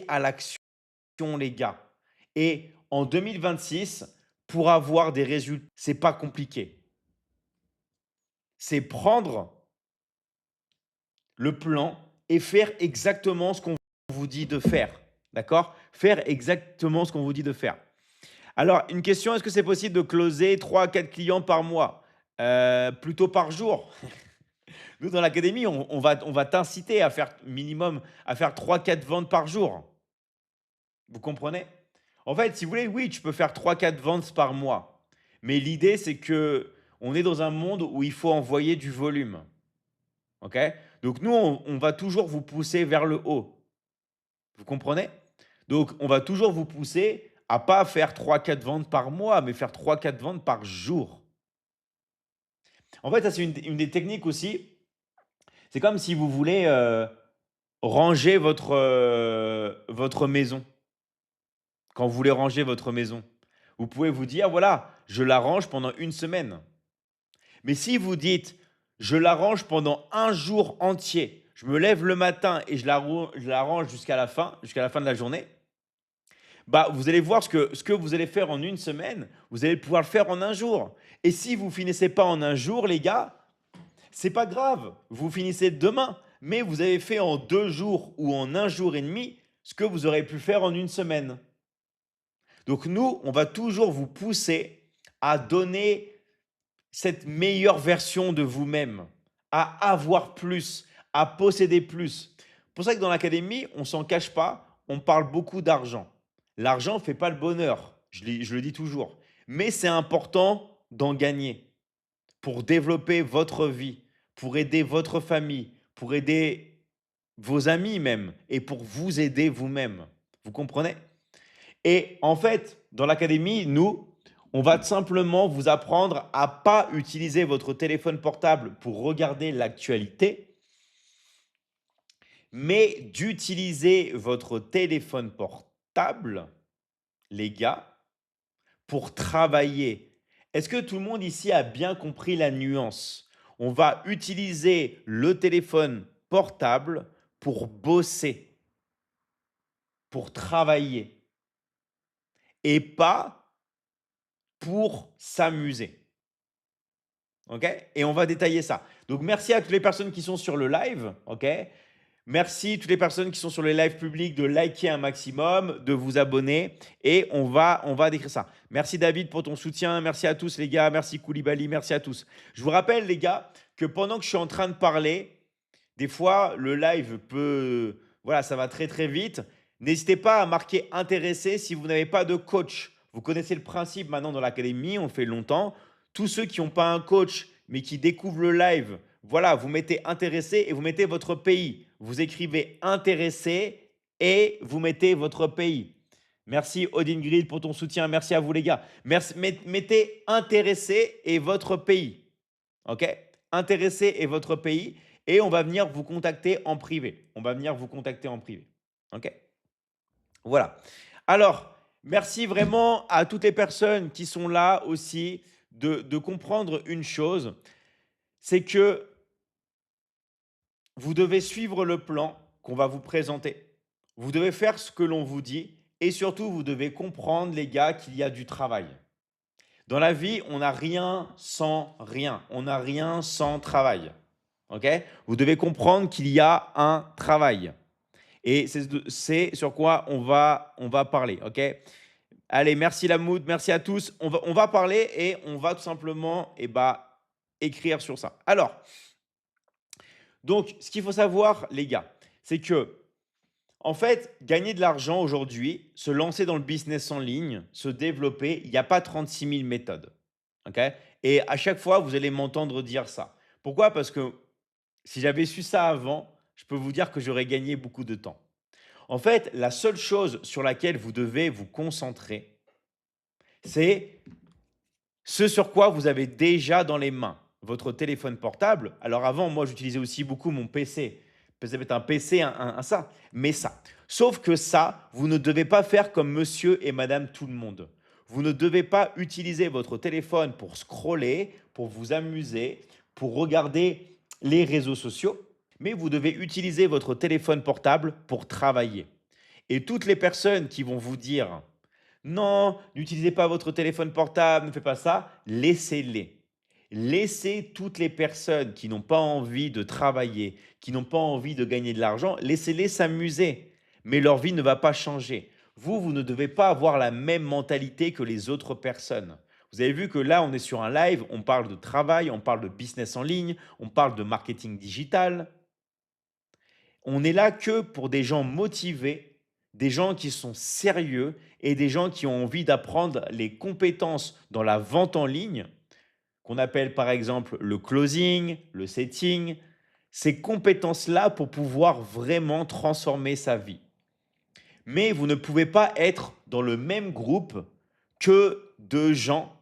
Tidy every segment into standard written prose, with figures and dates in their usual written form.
à l'action, les gars. Et en 2026, pour avoir des résultats, c'est pas compliqué. C'est prendre le plan et faire exactement ce qu'on vous dit de faire. D'accord? Faire exactement ce qu'on vous dit de faire. Alors, une question, est-ce que c'est possible de closer 3 à 4 clients par mois? Plutôt par jour. Nous, dans l'académie, on va t'inciter à faire minimum à faire 3 4 ventes par jour. Vous comprenez? En fait, si vous voulez, oui, tu peux faire 3 4 ventes par mois. Mais l'idée, c'est que on est dans un monde où il faut envoyer du volume. OK? Donc nous, on va toujours vous pousser vers le haut. Vous comprenez? Donc on va toujours vous pousser à pas faire 3 4 ventes par mois, mais faire 3 4 ventes par jour. En fait, ça, c'est une des techniques aussi. C'est comme si vous voulez, ranger votre maison. Quand vous voulez ranger votre maison, vous pouvez vous dire: «Voilà, je la range pendant une semaine». Mais si vous dites: «Je la range pendant un jour entier, je me lève le matin et je la range jusqu'à la fin de la journée», bah, vous allez voir ce que vous allez faire en une semaine, vous allez pouvoir le faire en un jour. Et si vous finissez pas en un jour, les gars, c'est pas grave, vous finissez demain, mais vous avez fait en 2 jours ou en un jour et demi ce que vous aurez pu faire en une semaine. Donc nous, on va toujours vous pousser à donner cette meilleure version de vous-même, à avoir plus, à posséder plus. C'est pour ça que dans l'académie, on s'en cache pas, on parle beaucoup d'argent. L'argent ne fait pas le bonheur, je le dis toujours. Mais c'est important d'en gagner pour développer votre vie, pour aider votre famille, pour aider vos amis même et pour vous aider vous-même. Vous comprenez? Et en fait, dans l'académie, nous, on va simplement vous apprendre à pas utiliser votre téléphone portable pour regarder l'actualité, mais d'utiliser votre téléphone portable, les gars, pour travailler. Est-ce que tout le monde ici a bien compris la nuance? On va utiliser le téléphone portable pour bosser, pour travailler et pas pour s'amuser. OK? Et on va détailler ça. Donc merci à toutes les personnes qui sont sur le live, OK? Merci toutes les personnes qui sont sur les lives publics de liker un maximum, de vous abonner et on va décrire ça. Merci David pour ton soutien, merci à tous les gars, merci Koulibaly, merci à tous. Je vous rappelle les gars que pendant que je suis en train de parler, des fois le live peut voilà, ça va très très vite. N'hésitez pas à marquer intéressé si vous n'avez pas de coach. Vous connaissez le principe maintenant dans l'académie, on le fait longtemps. Tous ceux qui n'ont pas un coach mais qui découvrent le live, voilà, vous mettez intéressé et vous mettez votre pays. Vous écrivez intéressé et vous mettez votre pays. Merci Odin Grid pour ton soutien. Merci à vous les gars. Merci, mettez intéressé et votre pays. OK? Intéressé et votre pays. Et on va venir vous contacter en privé. On va venir vous contacter en privé. OK? Voilà. Alors, merci vraiment à toutes les personnes qui sont là aussi de comprendre une chose, c'est que vous devez suivre le plan qu'on va vous présenter. Vous devez faire ce que l'on vous dit et surtout, vous devez comprendre, les gars, qu'il y a du travail. Dans la vie, on n'a rien sans rien. On n'a rien sans travail. OK? Vous devez comprendre qu'il y a un travail. Et c'est sur quoi on va parler. OK? Allez, merci Lamoud, merci à tous. On va parler et on va tout simplement écrire sur ça. Alors, donc, ce qu'il faut savoir, les gars, c'est que, en fait, gagner de l'argent aujourd'hui, se lancer dans le business en ligne, se développer, il n'y a pas 36 000 méthodes. OK? Et à chaque fois, vous allez m'entendre dire ça. Pourquoi? Parce que si j'avais su ça avant, je peux vous dire que j'aurais gagné beaucoup de temps. En fait, la seule chose sur laquelle vous devez vous concentrer, c'est ce sur quoi vous avez déjà dans les mains, votre téléphone portable. Alors avant, moi, j'utilisais aussi beaucoup mon PC. Ça peut être un PC, un ça, mais ça. Sauf que ça, vous ne devez pas faire comme monsieur et madame tout le monde. Vous ne devez pas utiliser votre téléphone pour scroller, pour vous amuser, pour regarder les réseaux sociaux, mais vous devez utiliser votre téléphone portable pour travailler. Et toutes les personnes qui vont vous dire: «Non, n'utilisez pas votre téléphone portable, ne faites pas ça», laissez-les. Laissez toutes les personnes qui n'ont pas envie de travailler, qui n'ont pas envie de gagner de l'argent, laissez-les s'amuser. Mais leur vie ne va pas changer. Vous, vous ne devez pas avoir la même mentalité que les autres personnes. Vous avez vu que là, on est sur un live, on parle de travail, on parle de business en ligne, on parle de marketing digital. On est là que pour des gens motivés, des gens qui sont sérieux et des gens qui ont envie d'apprendre les compétences dans la vente en ligne, qu'on appelle par exemple le closing, le setting, ces compétences-là pour pouvoir vraiment transformer sa vie. Mais vous ne pouvez pas être dans le même groupe que de gens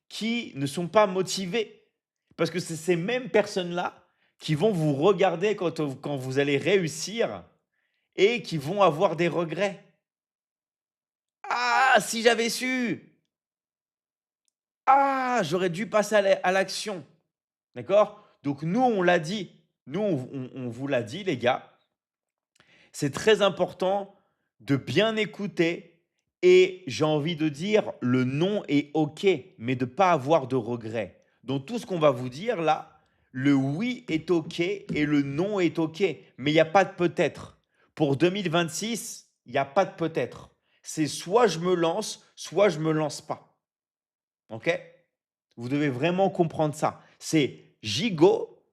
qui ne sont pas motivés. Parce que c'est ces mêmes personnes-là qui vont vous regarder quand vous allez réussir et qui vont avoir des regrets. Ah, si j'avais su! Ah, j'aurais dû passer à l'action. D'accord? Donc nous, on l'a dit. Nous, on vous l'a dit, les gars. C'est très important de bien écouter et j'ai envie de dire, le non est OK, mais de ne pas avoir de regrets. Donc tout ce qu'on va vous dire là, le oui est OK et le non est OK, mais il n'y a pas de peut-être. Pour 2026, il n'y a pas de peut-être. C'est soit je me lance, soit je ne me lance pas. OK? Vous devez vraiment comprendre ça. C'est j'y go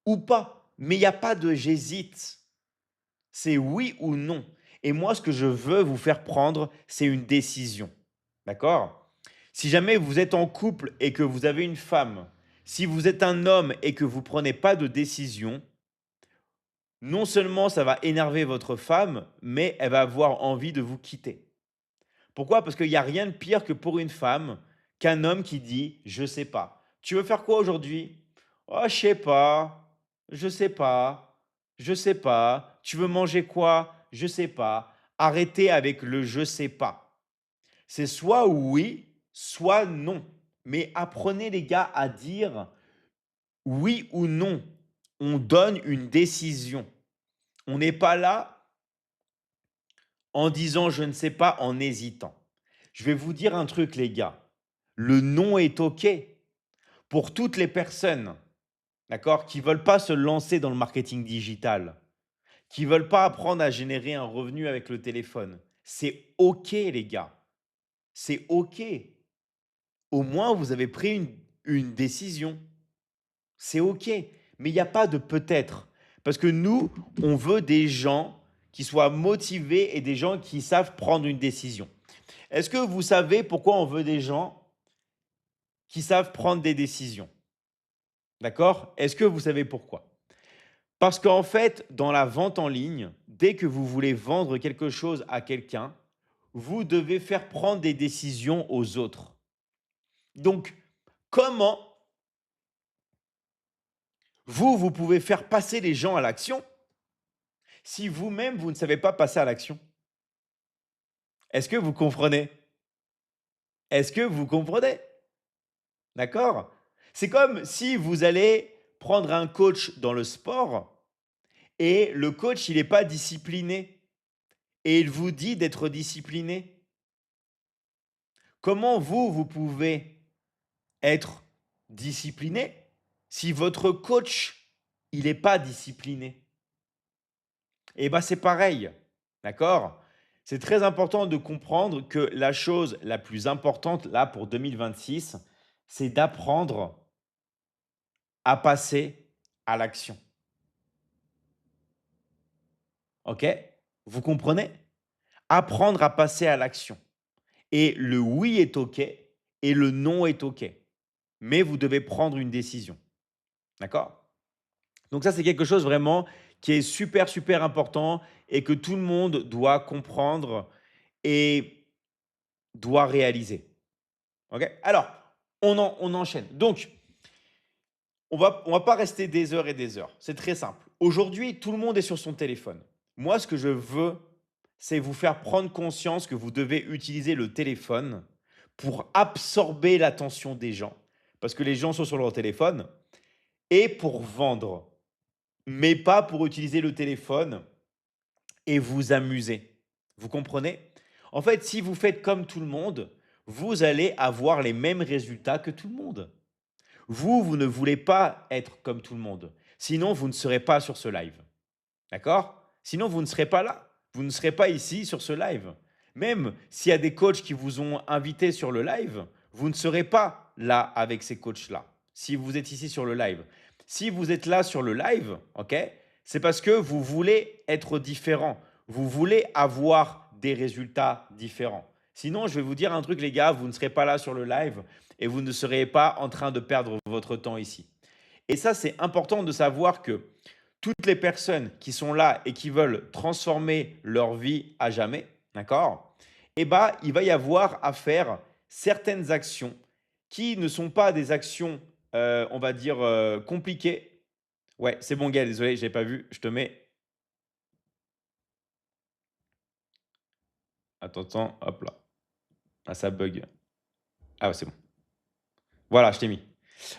ou pas, mais il n'y a pas de j'hésite. C'est oui ou non. Et moi, ce que je veux vous faire prendre, c'est une décision. D'accord? Si jamais vous êtes en couple et que vous avez une femme, si vous êtes un homme et que vous ne prenez pas de décision, non seulement ça va énerver votre femme, mais elle va avoir envie de vous quitter. Pourquoi? Parce qu'il n'y a rien de pire que pour une femme qu'un homme qui dit je sais pas. Tu veux faire quoi aujourd'hui? Oh, je sais pas. Je sais pas. Je sais pas. Tu veux manger quoi? Je sais pas. Arrêtez avec le je sais pas. C'est soit oui, soit non. Mais apprenez les gars à dire oui ou non. On donne une décision. On n'est pas là en disant je ne sais pas, en hésitant. Je vais vous dire un truc, les gars. Le non est OK pour toutes les personnes, d'accord, qui ne veulent pas se lancer dans le marketing digital, qui ne veulent pas apprendre à générer un revenu avec le téléphone. C'est OK, les gars. C'est OK. Au moins, vous avez pris une décision. C'est OK. Mais il n'y a pas de peut-être. Parce que nous, on veut des gens qui soient motivés et des gens qui savent prendre une décision. Est-ce que vous savez pourquoi on veut des gens qui savent prendre des décisions? D'accord? Est-ce que vous savez pourquoi? Parce qu'en fait, dans la vente en ligne, dès que vous voulez vendre quelque chose à quelqu'un, vous devez faire prendre des décisions aux autres. Donc, comment vous pouvez faire passer les gens à l'action si vous-même, vous ne savez pas passer à l'action? Est-ce que vous comprenez? Est-ce que vous comprenez? D'accord? C'est comme si vous allez prendre un coach dans le sport et le coach, il n'est pas discipliné et il vous dit d'être discipliné. Comment vous pouvez être discipliné si votre coach, il n'est pas discipliné? Et bien, c'est pareil, d'accord? C'est très important de comprendre que la chose la plus importante, là, pour 2026, c'est d'apprendre à passer à l'action. OK? Vous comprenez? Apprendre à passer à l'action. Et le oui est OK et le non est OK. Mais vous devez prendre une décision. D'accord? Donc ça, c'est quelque chose vraiment qui est super, super important et que tout le monde doit comprendre et doit réaliser. OK? Alors, on enchaîne. Donc, on va pas rester des heures et des heures. C'est très simple. Aujourd'hui, tout le monde est sur son téléphone. Moi, ce que je veux, c'est vous faire prendre conscience que vous devez utiliser le téléphone pour absorber l'attention des gens, parce que les gens sont sur leur téléphone, et pour vendre, mais pas pour utiliser le téléphone et vous amuser. Vous comprenez? En fait, si vous faites comme tout le monde, vous allez avoir les mêmes résultats que tout le monde. Vous ne voulez pas être comme tout le monde. Sinon, vous ne serez pas sur ce live. D'accord? Sinon, vous ne serez pas là. Vous ne serez pas ici sur ce live. Même s'il y a des coachs qui vous ont invité sur le live, vous ne serez pas là avec ces coachs-là. Si vous êtes ici sur le live. Si vous êtes là sur le live, ok, c'est parce que vous voulez être différent. Vous voulez avoir des résultats différents. Sinon, je vais vous dire un truc, les gars, vous ne serez pas là sur le live et vous ne serez pas en train de perdre votre temps ici. Et ça, c'est important de savoir que toutes les personnes qui sont là et qui veulent transformer leur vie à jamais, d'accord? Eh ben, il va y avoir à faire certaines actions qui ne sont pas des actions, on va dire, compliquées. Ouais, c'est bon, Gaël, désolé, je n'ai pas vu. Je te mets. Attends, attends, hop là. Ah, ça bug. Ah, ouais, c'est bon. Voilà, je t'ai mis.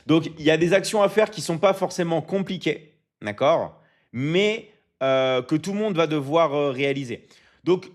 Donc, il y a des actions à faire qui ne sont pas forcément compliquées, d'accord? Mais que tout le monde va devoir réaliser. Donc,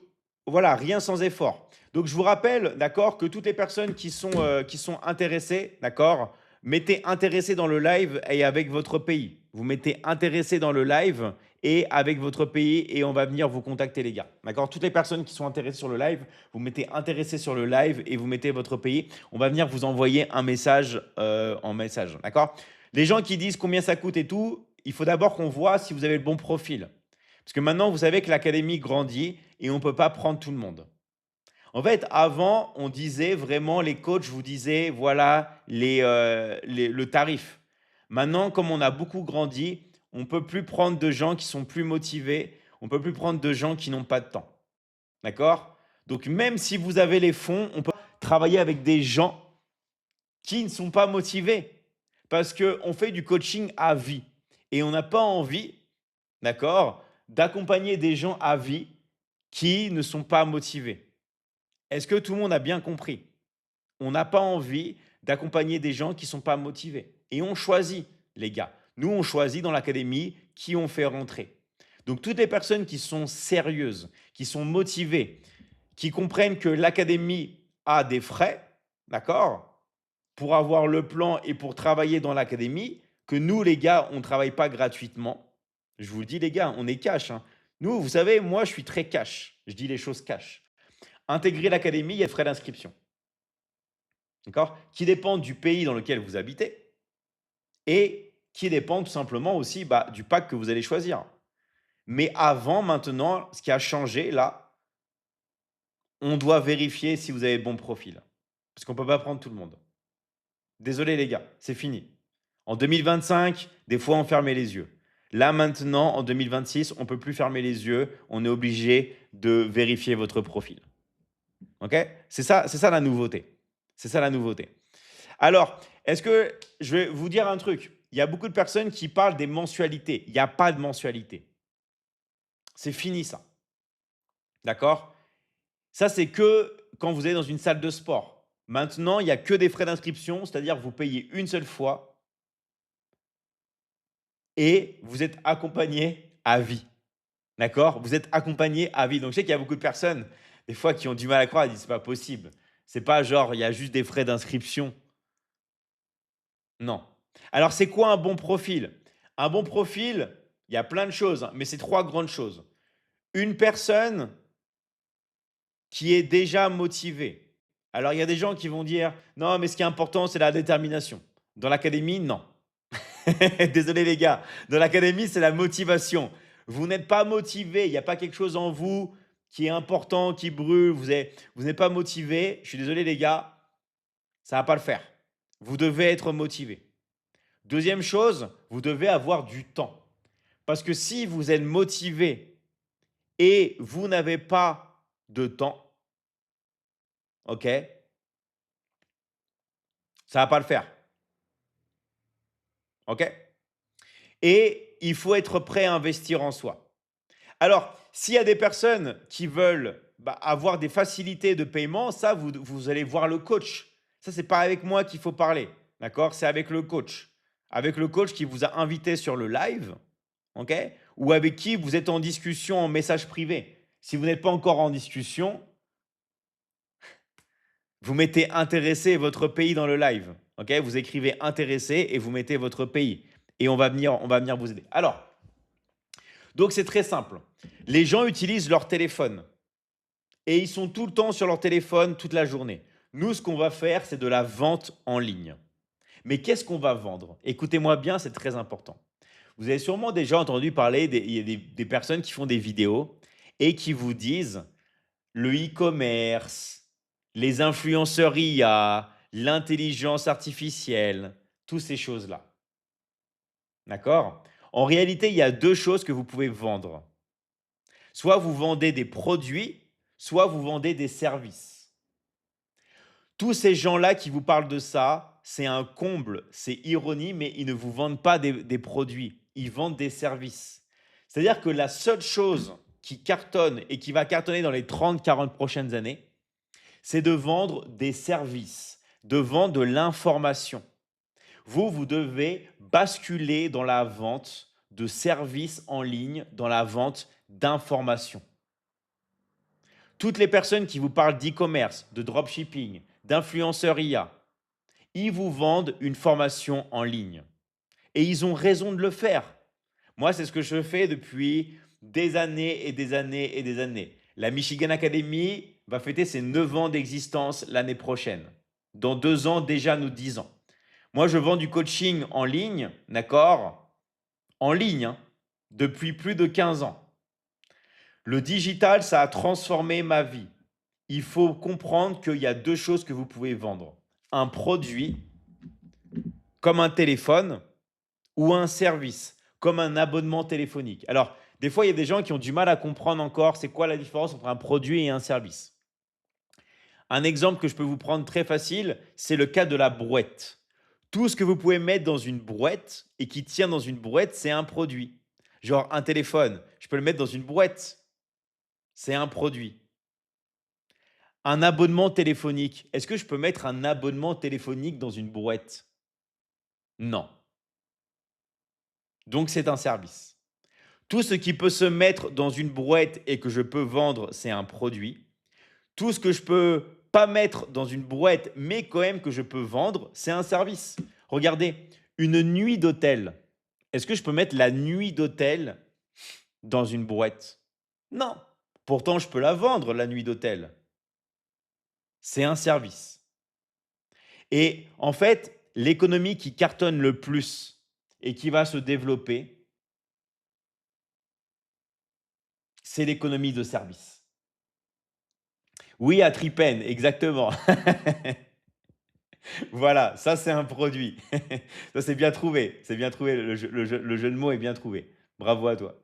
voilà, rien sans effort. Donc, je vous rappelle, d'accord, que toutes les personnes qui sont intéressées, d'accord, mettez intéressé dans le live et avec votre pays. Vous mettez intéressé dans le live et avec votre pays et on va venir vous contacter, les gars. D'accord? Toutes les personnes qui sont intéressées sur le live, vous mettez intéressé sur le live et vous mettez votre pays. On va venir vous envoyer un message en message. D'accord? Les gens qui disent combien ça coûte et tout, il faut d'abord qu'on voit si vous avez le bon profil. Parce que maintenant, vous savez que l'académie grandit et on ne peut pas prendre tout le monde. En fait, avant, on disait vraiment, les coachs vous disaient, voilà le tarif. Maintenant, comme on a beaucoup grandi, on ne peut plus prendre de gens qui sont plus motivés, on ne peut plus prendre de gens qui n'ont pas de temps. D'accord? Donc, même si vous avez les fonds, on peut travailler avec des gens qui ne sont pas motivés. Parce qu'on fait du coaching à vie. Et on n'a pas envie, d'accord, d'accompagner des gens à vie qui ne sont pas motivés. Est-ce que tout le monde a bien compris? On n'a pas envie d'accompagner des gens qui ne sont pas motivés. Et on choisit, les gars. Nous, on choisit dans l'académie qui on fait rentrer. Donc, toutes les personnes qui sont sérieuses, qui sont motivées, qui comprennent que l'académie a des frais, d'accord, pour avoir le plan et pour travailler dans l'académie, que nous, les gars, on ne travaille pas gratuitement. Je vous le dis, les gars, on est cash, hein. Nous, vous savez, moi, je suis très cash. Je dis les choses cash. Intégrer l'académie, il y a des frais d'inscription, d'accord, qui dépendent du pays dans lequel vous habitez et qui dépendent tout simplement aussi du pack que vous allez choisir. Mais avant, maintenant, ce qui a changé, là, on doit vérifier si vous avez le bon profil. Parce qu'on ne peut pas prendre tout le monde. Désolé les gars, c'est fini. En 2025, des fois on fermait les yeux. Là maintenant, en 2026, on ne peut plus fermer les yeux. On est obligé de vérifier votre profil. Ok? C'est ça la nouveauté. C'est ça la nouveauté. Alors, est-ce que je vais vous dire un truc? Il y a beaucoup de personnes qui parlent des mensualités. Il n'y a pas de mensualité. C'est fini ça. D'accord? Ça, c'est que quand vous allez dans une salle de sport. Maintenant, il n'y a que des frais d'inscription, c'est-à-dire que vous payez une seule fois et vous êtes accompagné à vie. D'accord? Vous êtes accompagné à vie. Donc, je sais qu'il y a beaucoup de personnes, des fois, qui ont du mal à croire. Ils disent, c'est pas possible. C'est pas genre, il y a juste des frais d'inscription. Non. Alors, c'est quoi un bon profil? Un bon profil, il y a plein de choses, hein, mais c'est trois grandes choses. Une personne qui est déjà motivée. Alors, il y a des gens qui vont dire, non, mais ce qui est important, c'est la détermination. Dans l'académie, non. Désolé les gars, dans l'académie, c'est la motivation. Vous n'êtes pas motivé, il n'y a pas quelque chose en vous qui est important, qui brûle, vous n'êtes pas motivé. Je suis désolé les gars, ça ne va pas le faire. Vous devez être motivé. Deuxième chose, vous devez avoir du temps. Parce que si vous êtes motivé et vous n'avez pas de temps, ok, ça ne va pas le faire. Ok? Et il faut être prêt à investir en soi. Alors, s'il y a des personnes qui veulent avoir des facilités de paiement, ça, vous allez voir le coach. Ça, ce n'est pas avec moi qu'il faut parler. D'accord? C'est avec le coach. Avec le coach qui vous a invité sur le live, ok? Ou avec qui vous êtes en discussion en message privé. Si vous n'êtes pas encore en discussion, vous mettez intéressé et votre pays dans le live. Ok, vous écrivez intéressé et vous mettez votre pays. Et on va venir vous aider. Alors, donc c'est très simple. Les gens utilisent leur téléphone et ils sont tout le temps sur leur téléphone toute la journée. Nous, ce qu'on va faire, c'est de la vente en ligne. Mais qu'est-ce qu'on va vendre? Écoutez-moi bien, c'est très important. Vous avez sûrement déjà entendu parler, il y a des personnes qui font des vidéos et qui vous disent le e-commerce, les influenceurs IA, l'intelligence artificielle, toutes ces choses-là. D'accord? En réalité, il y a deux choses que vous pouvez vendre. Soit vous vendez des produits, soit vous vendez des services. Tous ces gens-là qui vous parlent de ça, c'est un comble, c'est ironie, mais ils ne vous vendent pas des produits, ils vendent des services. C'est-à-dire que la seule chose qui cartonne et qui va cartonner dans les 30-40 prochaines années, c'est de vendre des services, de vendre de l'information. Vous devez basculer dans la vente de services en ligne, dans la vente d'informations. Toutes les personnes qui vous parlent d'e-commerce, de dropshipping, d'influenceurs IA, ils vous vendent une formation en ligne. Et ils ont raison de le faire. Moi, c'est ce que je fais depuis des années et des années et des années. La Michigan Academy va fêter ses 9 ans d'existence l'année prochaine. Dans 2 ans, déjà nous 10 ans. Moi, je vends du coaching en ligne, d'accord? En ligne, hein, depuis plus de 15 ans. Le digital, ça a transformé ma vie. Il faut comprendre qu'il y a deux choses que vous pouvez vendre. Un produit, comme un téléphone, ou un service, comme un abonnement téléphonique. Alors, des fois, il y a des gens qui ont du mal à comprendre encore c'est quoi la différence entre un produit et un service. Un exemple que je peux vous prendre très facile, c'est le cas de la brouette. Tout ce que vous pouvez mettre dans une brouette et qui tient dans une brouette, c'est un produit. Genre un téléphone, je peux le mettre dans une brouette, c'est un produit. Un abonnement téléphonique, est-ce que je peux mettre un abonnement téléphonique dans une brouette? Non. Donc c'est un service. Tout ce qui peut se mettre dans une brouette et que je peux vendre, c'est un produit. Tout ce que je peux pas mettre dans une brouette, mais quand même que je peux vendre, c'est un service. Regardez, une nuit d'hôtel. Est-ce que je peux mettre la nuit d'hôtel dans une brouette? Non. Pourtant, je peux la vendre, la nuit d'hôtel. C'est un service. Et en fait, l'économie qui cartonne le plus et qui va se développer, c'est l'économie de service. Oui, à Tripen, exactement. Voilà, ça c'est un produit. Ça c'est bien trouvé, le jeu de mots est bien trouvé. Bravo à toi.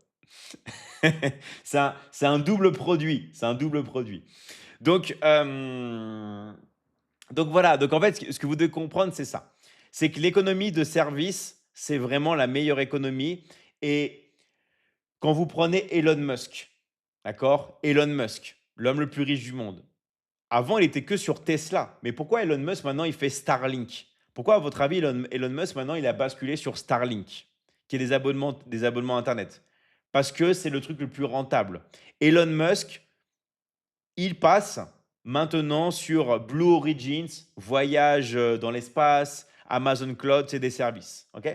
C'est un double produit, c'est un double produit. Donc, donc voilà, donc en fait, ce que vous devez comprendre, c'est ça. C'est que l'économie de service, c'est vraiment la meilleure économie. Et quand vous prenez Elon Musk, d'accord? Elon Musk, l'homme le plus riche du monde. Avant, il était que sur Tesla. Mais pourquoi Elon Musk maintenant il fait Starlink? Pourquoi, à votre avis, Elon Musk maintenant il a basculé sur Starlink, qui est des abonnements Internet? Parce que c'est le truc le plus rentable. Elon Musk, il passe maintenant sur Blue Origins, voyage dans l'espace, Amazon Cloud, c'est des services. Ok?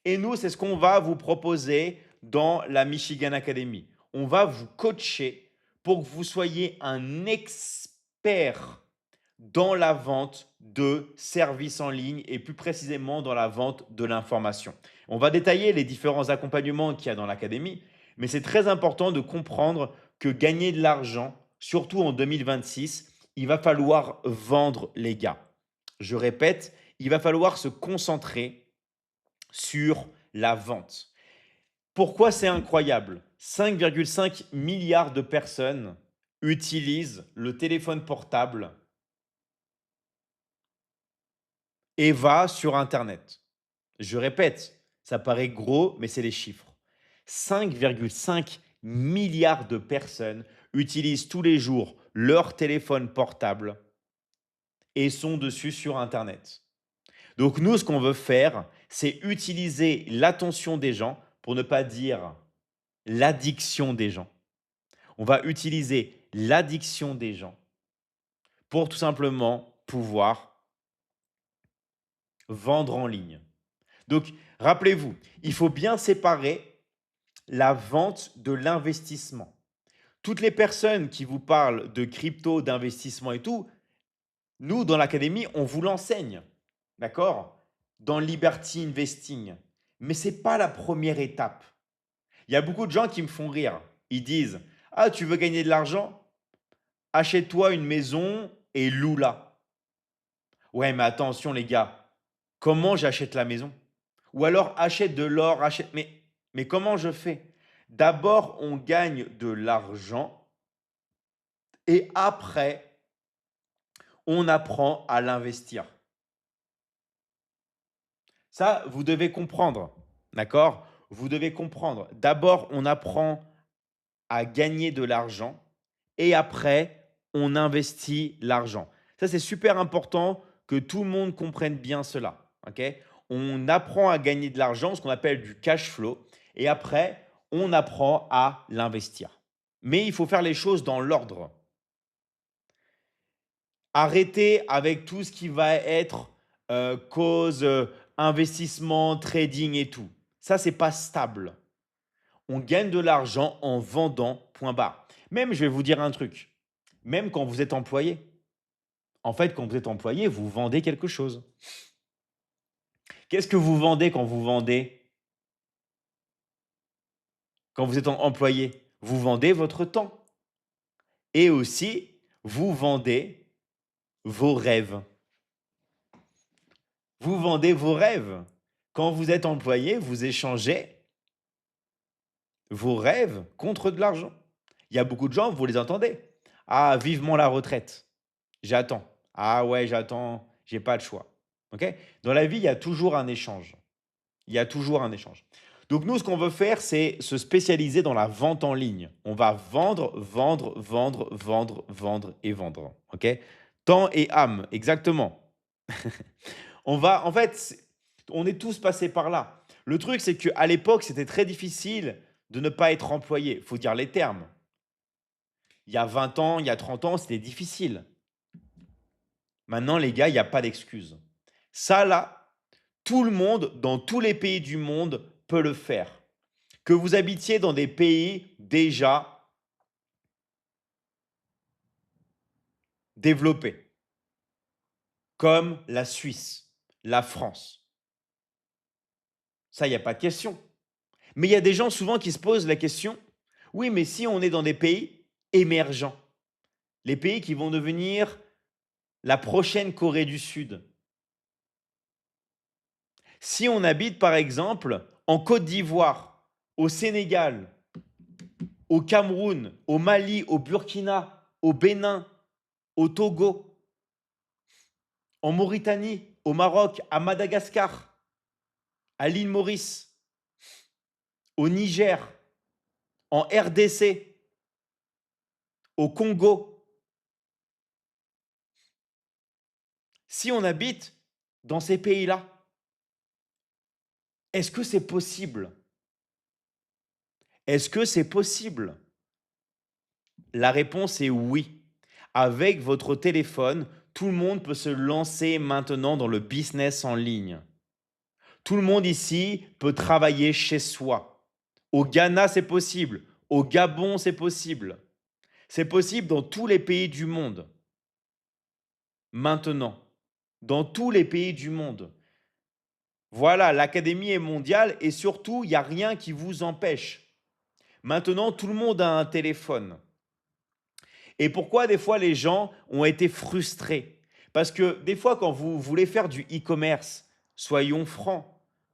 Et nous, c'est ce qu'on va vous proposer dans la Michigan Academy. On va vous coacher pour que vous soyez un expert dans la vente de services en ligne et plus précisément dans la vente de l'information. On va détailler les différents accompagnements qu'il y a dans l'académie, mais c'est très important de comprendre que gagner de l'argent, surtout en 2026, il va falloir vendre les gars. Je répète, il va falloir se concentrer sur la vente. Pourquoi c'est incroyable? 5,5 milliards de personnes utilisent le téléphone portable et va sur Internet. Je répète, ça paraît gros, mais c'est les chiffres. 5,5 milliards de personnes utilisent tous les jours leur téléphone portable et sont dessus sur Internet. Donc nous, ce qu'on veut faire, c'est utiliser l'attention des gens, pour ne pas dire l'addiction des gens. On va utiliser l'addiction des gens pour tout simplement pouvoir vendre en ligne. Donc, rappelez-vous, il faut bien séparer la vente de l'investissement. Toutes les personnes qui vous parlent de crypto, d'investissement et tout, nous, dans l'académie, on vous l'enseigne, d'accord? Dans Liberty Investing. Mais ce n'est pas la première étape. Il y a beaucoup de gens qui me font rire. Ils disent, ah, tu veux gagner de l'argent? Achète-toi une maison et loue-la. Ouais, mais attention les gars, comment j'achète la maison? Ou alors achète de l'or, achète... Mais comment je fais? D'abord, on gagne de l'argent et après, on apprend à l'investir. Ça, vous devez comprendre, d'accord? Vous devez comprendre. D'abord, on apprend à gagner de l'argent et après, on investit l'argent. Ça, c'est super important que tout le monde comprenne bien cela, ok? On apprend à gagner de l'argent, ce qu'on appelle du cash flow, et après, on apprend à l'investir. Mais il faut faire les choses dans l'ordre. Arrêtez avec tout ce qui va être cause, investissement, trading et tout. Ça, c'est pas stable. On gagne de l'argent en vendant, point barre. Même, je vais vous dire un truc, même quand vous êtes employé. En fait, quand vous êtes employé, vous vendez quelque chose. Qu'est-ce que vous vendez quand vous vendez? Quand vous êtes employé, vous vendez votre temps. Et aussi, vous vendez vos rêves. Vous vendez vos rêves. Quand vous êtes employé, vous échangez vos rêves contre de l'argent. Il y a beaucoup de gens, vous les entendez. Ah, vivement la retraite. J'attends. Ah ouais, j'attends. J'ai pas le choix. Ok? Dans la vie, il y a toujours un échange. Il y a toujours un échange. Donc nous, ce qu'on veut faire, c'est se spécialiser dans la vente en ligne. On va vendre, vendre, vendre, vendre, vendre et vendre. Ok? Temps et âme, exactement. On va, en fait, on est tous passés par là. Le truc, c'est qu'à l'époque, c'était très difficile de ne pas être employé. Il faut dire les termes. Il y a 20 ans, il y a 30 ans, c'était difficile. Maintenant, les gars, il n'y a pas d'excuse. Ça, là, tout le monde, dans tous les pays du monde, peut le faire. Que vous habitiez dans des pays déjà développés, comme la Suisse, la France. Ça, il n'y a pas de question. Mais il y a des gens souvent qui se posent la question, oui, mais si on est dans des pays émergents, les pays qui vont devenir la prochaine Corée du Sud, si on habite par exemple en Côte d'Ivoire, au Sénégal, au Cameroun, au Mali, au Burkina, au Bénin, au Togo, en Mauritanie, au Maroc, à Madagascar, à l'île Maurice, au Niger, en RDC, au Congo. Si on habite dans ces pays-là, est-ce que c'est possible? Est-ce que c'est possible? La réponse est oui. Avec votre téléphone, tout le monde peut se lancer maintenant dans le business en ligne. Tout le monde ici peut travailler chez soi. Au Ghana, c'est possible. Au Gabon, c'est possible. C'est possible dans tous les pays du monde. Maintenant, dans tous les pays du monde. Voilà, l'académie est mondiale et surtout, il n'y a rien qui vous empêche. Maintenant, tout le monde a un téléphone. Et pourquoi des fois les gens ont été frustrés? Parce que des fois, quand vous voulez faire du e-commerce, soyons francs,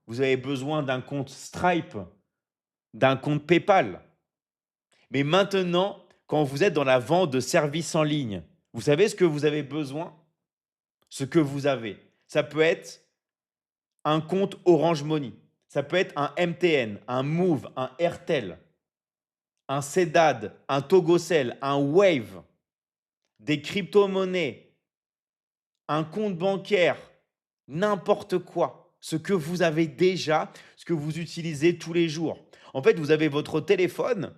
vous avez besoin d'un compte Stripe, d'un compte PayPal. Mais maintenant, quand vous êtes dans la vente de services en ligne, vous savez ce que vous avez besoin? Ce que vous avez. Ça peut être un compte Orange Money. Ça peut être un MTN, un Move, un Airtel, un Cedad, un Togocel, un Wave, des crypto-monnaies, un compte bancaire, n'importe quoi. Ce que vous avez déjà, ce que vous utilisez tous les jours. En fait, vous avez votre téléphone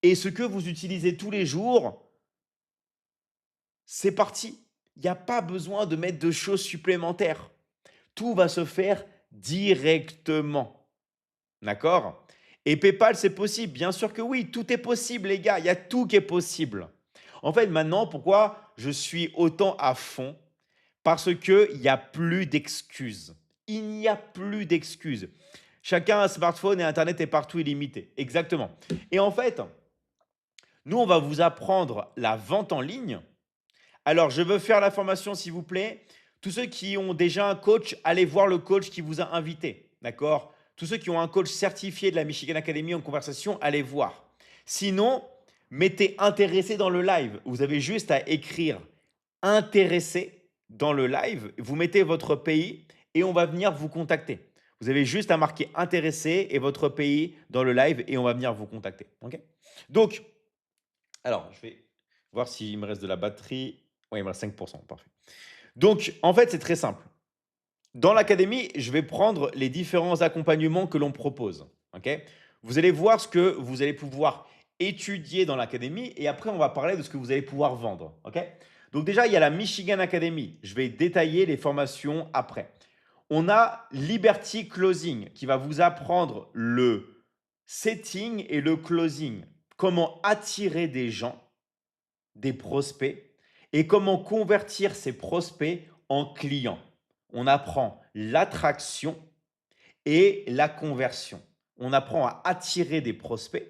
et ce que vous utilisez tous les jours, c'est parti. Il n'y a pas besoin de mettre de choses supplémentaires. Tout va se faire directement. D'accord? Et PayPal, c'est possible. Bien sûr que oui, tout est possible, les gars. Il y a tout qui est possible. En fait, maintenant, pourquoi je suis autant à fond? Parce qu'il n'y a plus d'excuses. Il n'y a plus d'excuses. Chacun a un smartphone et Internet est partout illimité. Exactement. Et en fait, nous, on va vous apprendre la vente en ligne. Alors, je veux faire la formation, s'il vous plaît. Tous ceux qui ont déjà un coach, allez voir le coach qui vous a invité. D'accord? Tous ceux qui ont un coach certifié de la Michigan Academy en conversation, allez voir. Sinon, mettez intéressé dans le live. Vous avez juste à écrire intéressé dans le live. Vous mettez votre pays et on va venir vous contacter. Vous avez juste à marquer intéressé et votre pays dans le live et on va venir vous contacter. Ok? Donc, alors, je vais voir s'il me reste de la batterie. Oui, il me reste 5%. Parfait. Donc, en fait, c'est très simple. Dans l'académie, je vais prendre les différents accompagnements que l'on propose. Ok? Vous allez voir ce que vous allez pouvoir étudier dans l'académie et après, on va parler de ce que vous allez pouvoir vendre. Ok? Donc déjà, il y a la Michigan Academy. Je vais détailler les formations après. On a Liberty Closing qui va vous apprendre le setting et le closing. Comment attirer des gens, des prospects et comment convertir ces prospects en clients. On apprend l'attraction et la conversion. On apprend à attirer des prospects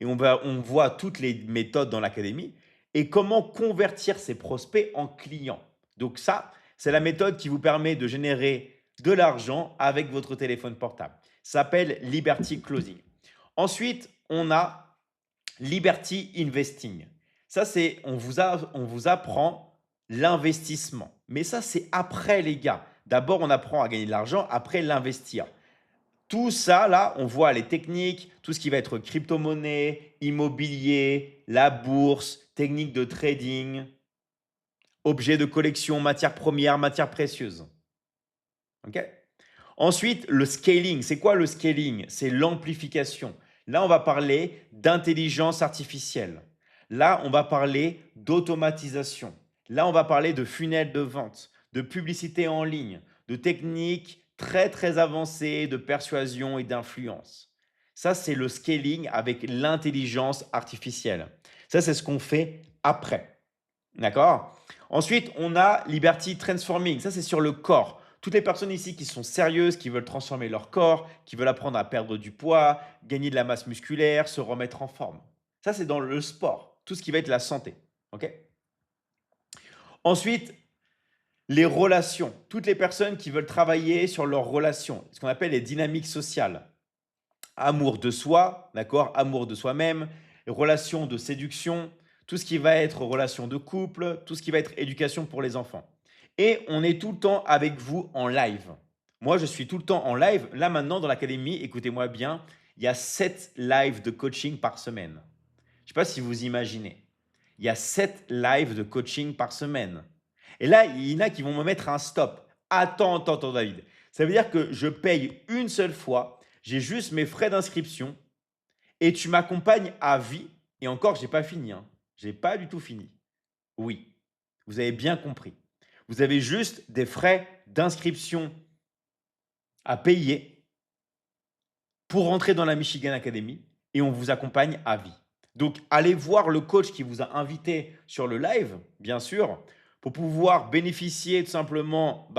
et on voit toutes les méthodes dans l'académie et comment convertir ces prospects en clients. Donc ça, c'est la méthode qui vous permet de générer de l'argent avec votre téléphone portable. Ça s'appelle Liberty Closing. Ensuite, on a Liberty Investing. Ça, c'est on vous apprend l'investissement. Mais ça, c'est après, les gars. D'abord, on apprend à gagner de l'argent, après l'investir. Tout ça, là, on voit les techniques, tout ce qui va être crypto-monnaie, immobilier, la bourse, techniques de trading, objets de collection, matières premières, matières précieuses. OK? Ensuite, le scaling. C'est quoi le scaling? C'est l'amplification. Là, on va parler d'intelligence artificielle. Là, on va parler d'automatisation. Là, on va parler de funnel de vente, de publicité en ligne, de techniques très, très avancées de persuasion et d'influence. Ça, c'est le scaling avec l'intelligence artificielle. Ça, c'est ce qu'on fait après. D'accord? Ensuite, on a Liberty Transforming. Ça, c'est sur le corps. Toutes les personnes ici qui sont sérieuses, qui veulent transformer leur corps, qui veulent apprendre à perdre du poids, gagner de la masse musculaire, se remettre en forme. Ça, c'est dans le sport, tout ce qui va être la santé. Ok? Ensuite, les relations. Toutes les personnes qui veulent travailler sur leurs relations, ce qu'on appelle les dynamiques sociales. Amour de soi, d'accord? Amour de soi-même, relations de séduction, tout ce qui va être relation de couple, tout ce qui va être éducation pour les enfants. Et on est tout le temps avec vous en live. Moi, je suis tout le temps en live. Là, maintenant, dans l'académie, écoutez-moi bien, il y a 7 lives de coaching par semaine. Je ne sais pas si vous imaginez. Il y a 7 lives de coaching par semaine. Et là, il y en a qui vont me mettre un stop. Attends, David. Ça veut dire que je paye une seule fois, j'ai juste mes frais d'inscription et tu m'accompagnes à vie. Et encore, je n'ai pas fini. Je n'ai pas du tout fini. Oui, vous avez bien compris. Vous avez juste des frais d'inscription à payer pour rentrer dans la Michigan Academy et on vous accompagne à vie. Donc, allez voir le coach qui vous a invité sur le live, bien sûr, pour pouvoir bénéficier tout simplement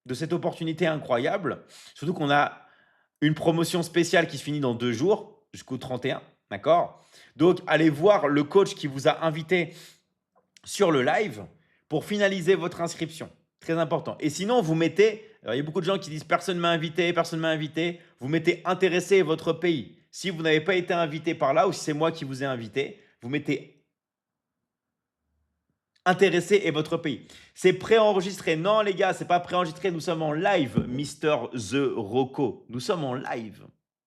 de cette opportunité incroyable. Surtout qu'on a une promotion spéciale qui se finit dans 2 jours, jusqu'au 31, d'accord? Donc, allez voir le coach qui vous a invité sur le live pour finaliser votre inscription. Très important. Et sinon, vous mettez, alors il y a beaucoup de gens qui disent personne ne m'a invité, personne ne m'a invité. Vous mettez intéressé votre pays. Si vous n'avez pas été invité par là ou si c'est moi qui vous ai invité, vous mettez intéressé et votre pays. C'est préenregistré. Non, les gars, c'est pas préenregistré. Nous sommes en live, Mister The Rocco. Nous sommes en live.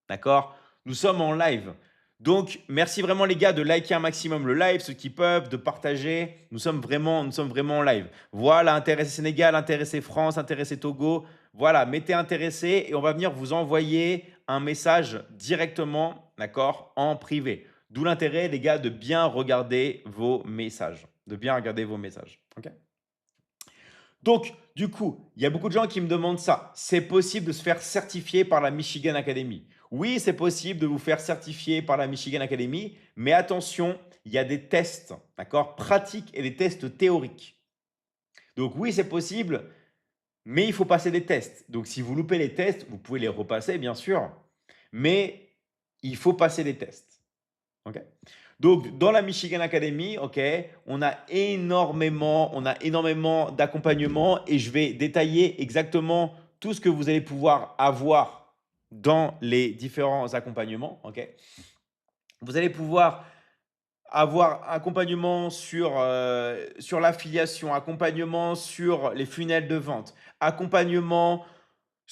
D'accord? Nous sommes en live. Donc, merci vraiment les gars de liker un maximum le live, ceux qui peuvent, de partager. Nous sommes vraiment en live. Voilà, intéressé Sénégal, intéressé France, intéressé Togo. Voilà, mettez intéressé et on va venir vous envoyer un message directement, d'accord, en privé. D'où l'intérêt, les gars, de bien regarder vos messages. De bien regarder vos messages. OK? Donc, du coup, il y a beaucoup de gens qui me demandent ça. C'est possible de se faire certifier par la Michigan Academy? Oui, c'est possible de vous faire certifier par la Michigan Academy, mais attention, il y a des tests, d'accord, pratiques et des tests théoriques. Donc oui, c'est possible, mais il faut passer des tests. Donc si vous loupez les tests, vous pouvez les repasser, bien sûr, mais il faut passer des tests. OK? Donc, dans la Michigan Academy, OK, on a énormément d'accompagnement et je vais détailler exactement tout ce que vous allez pouvoir avoir dans les différents accompagnements. OK? Vous allez pouvoir avoir accompagnement sur l'affiliation, accompagnement sur les funnels de vente, accompagnement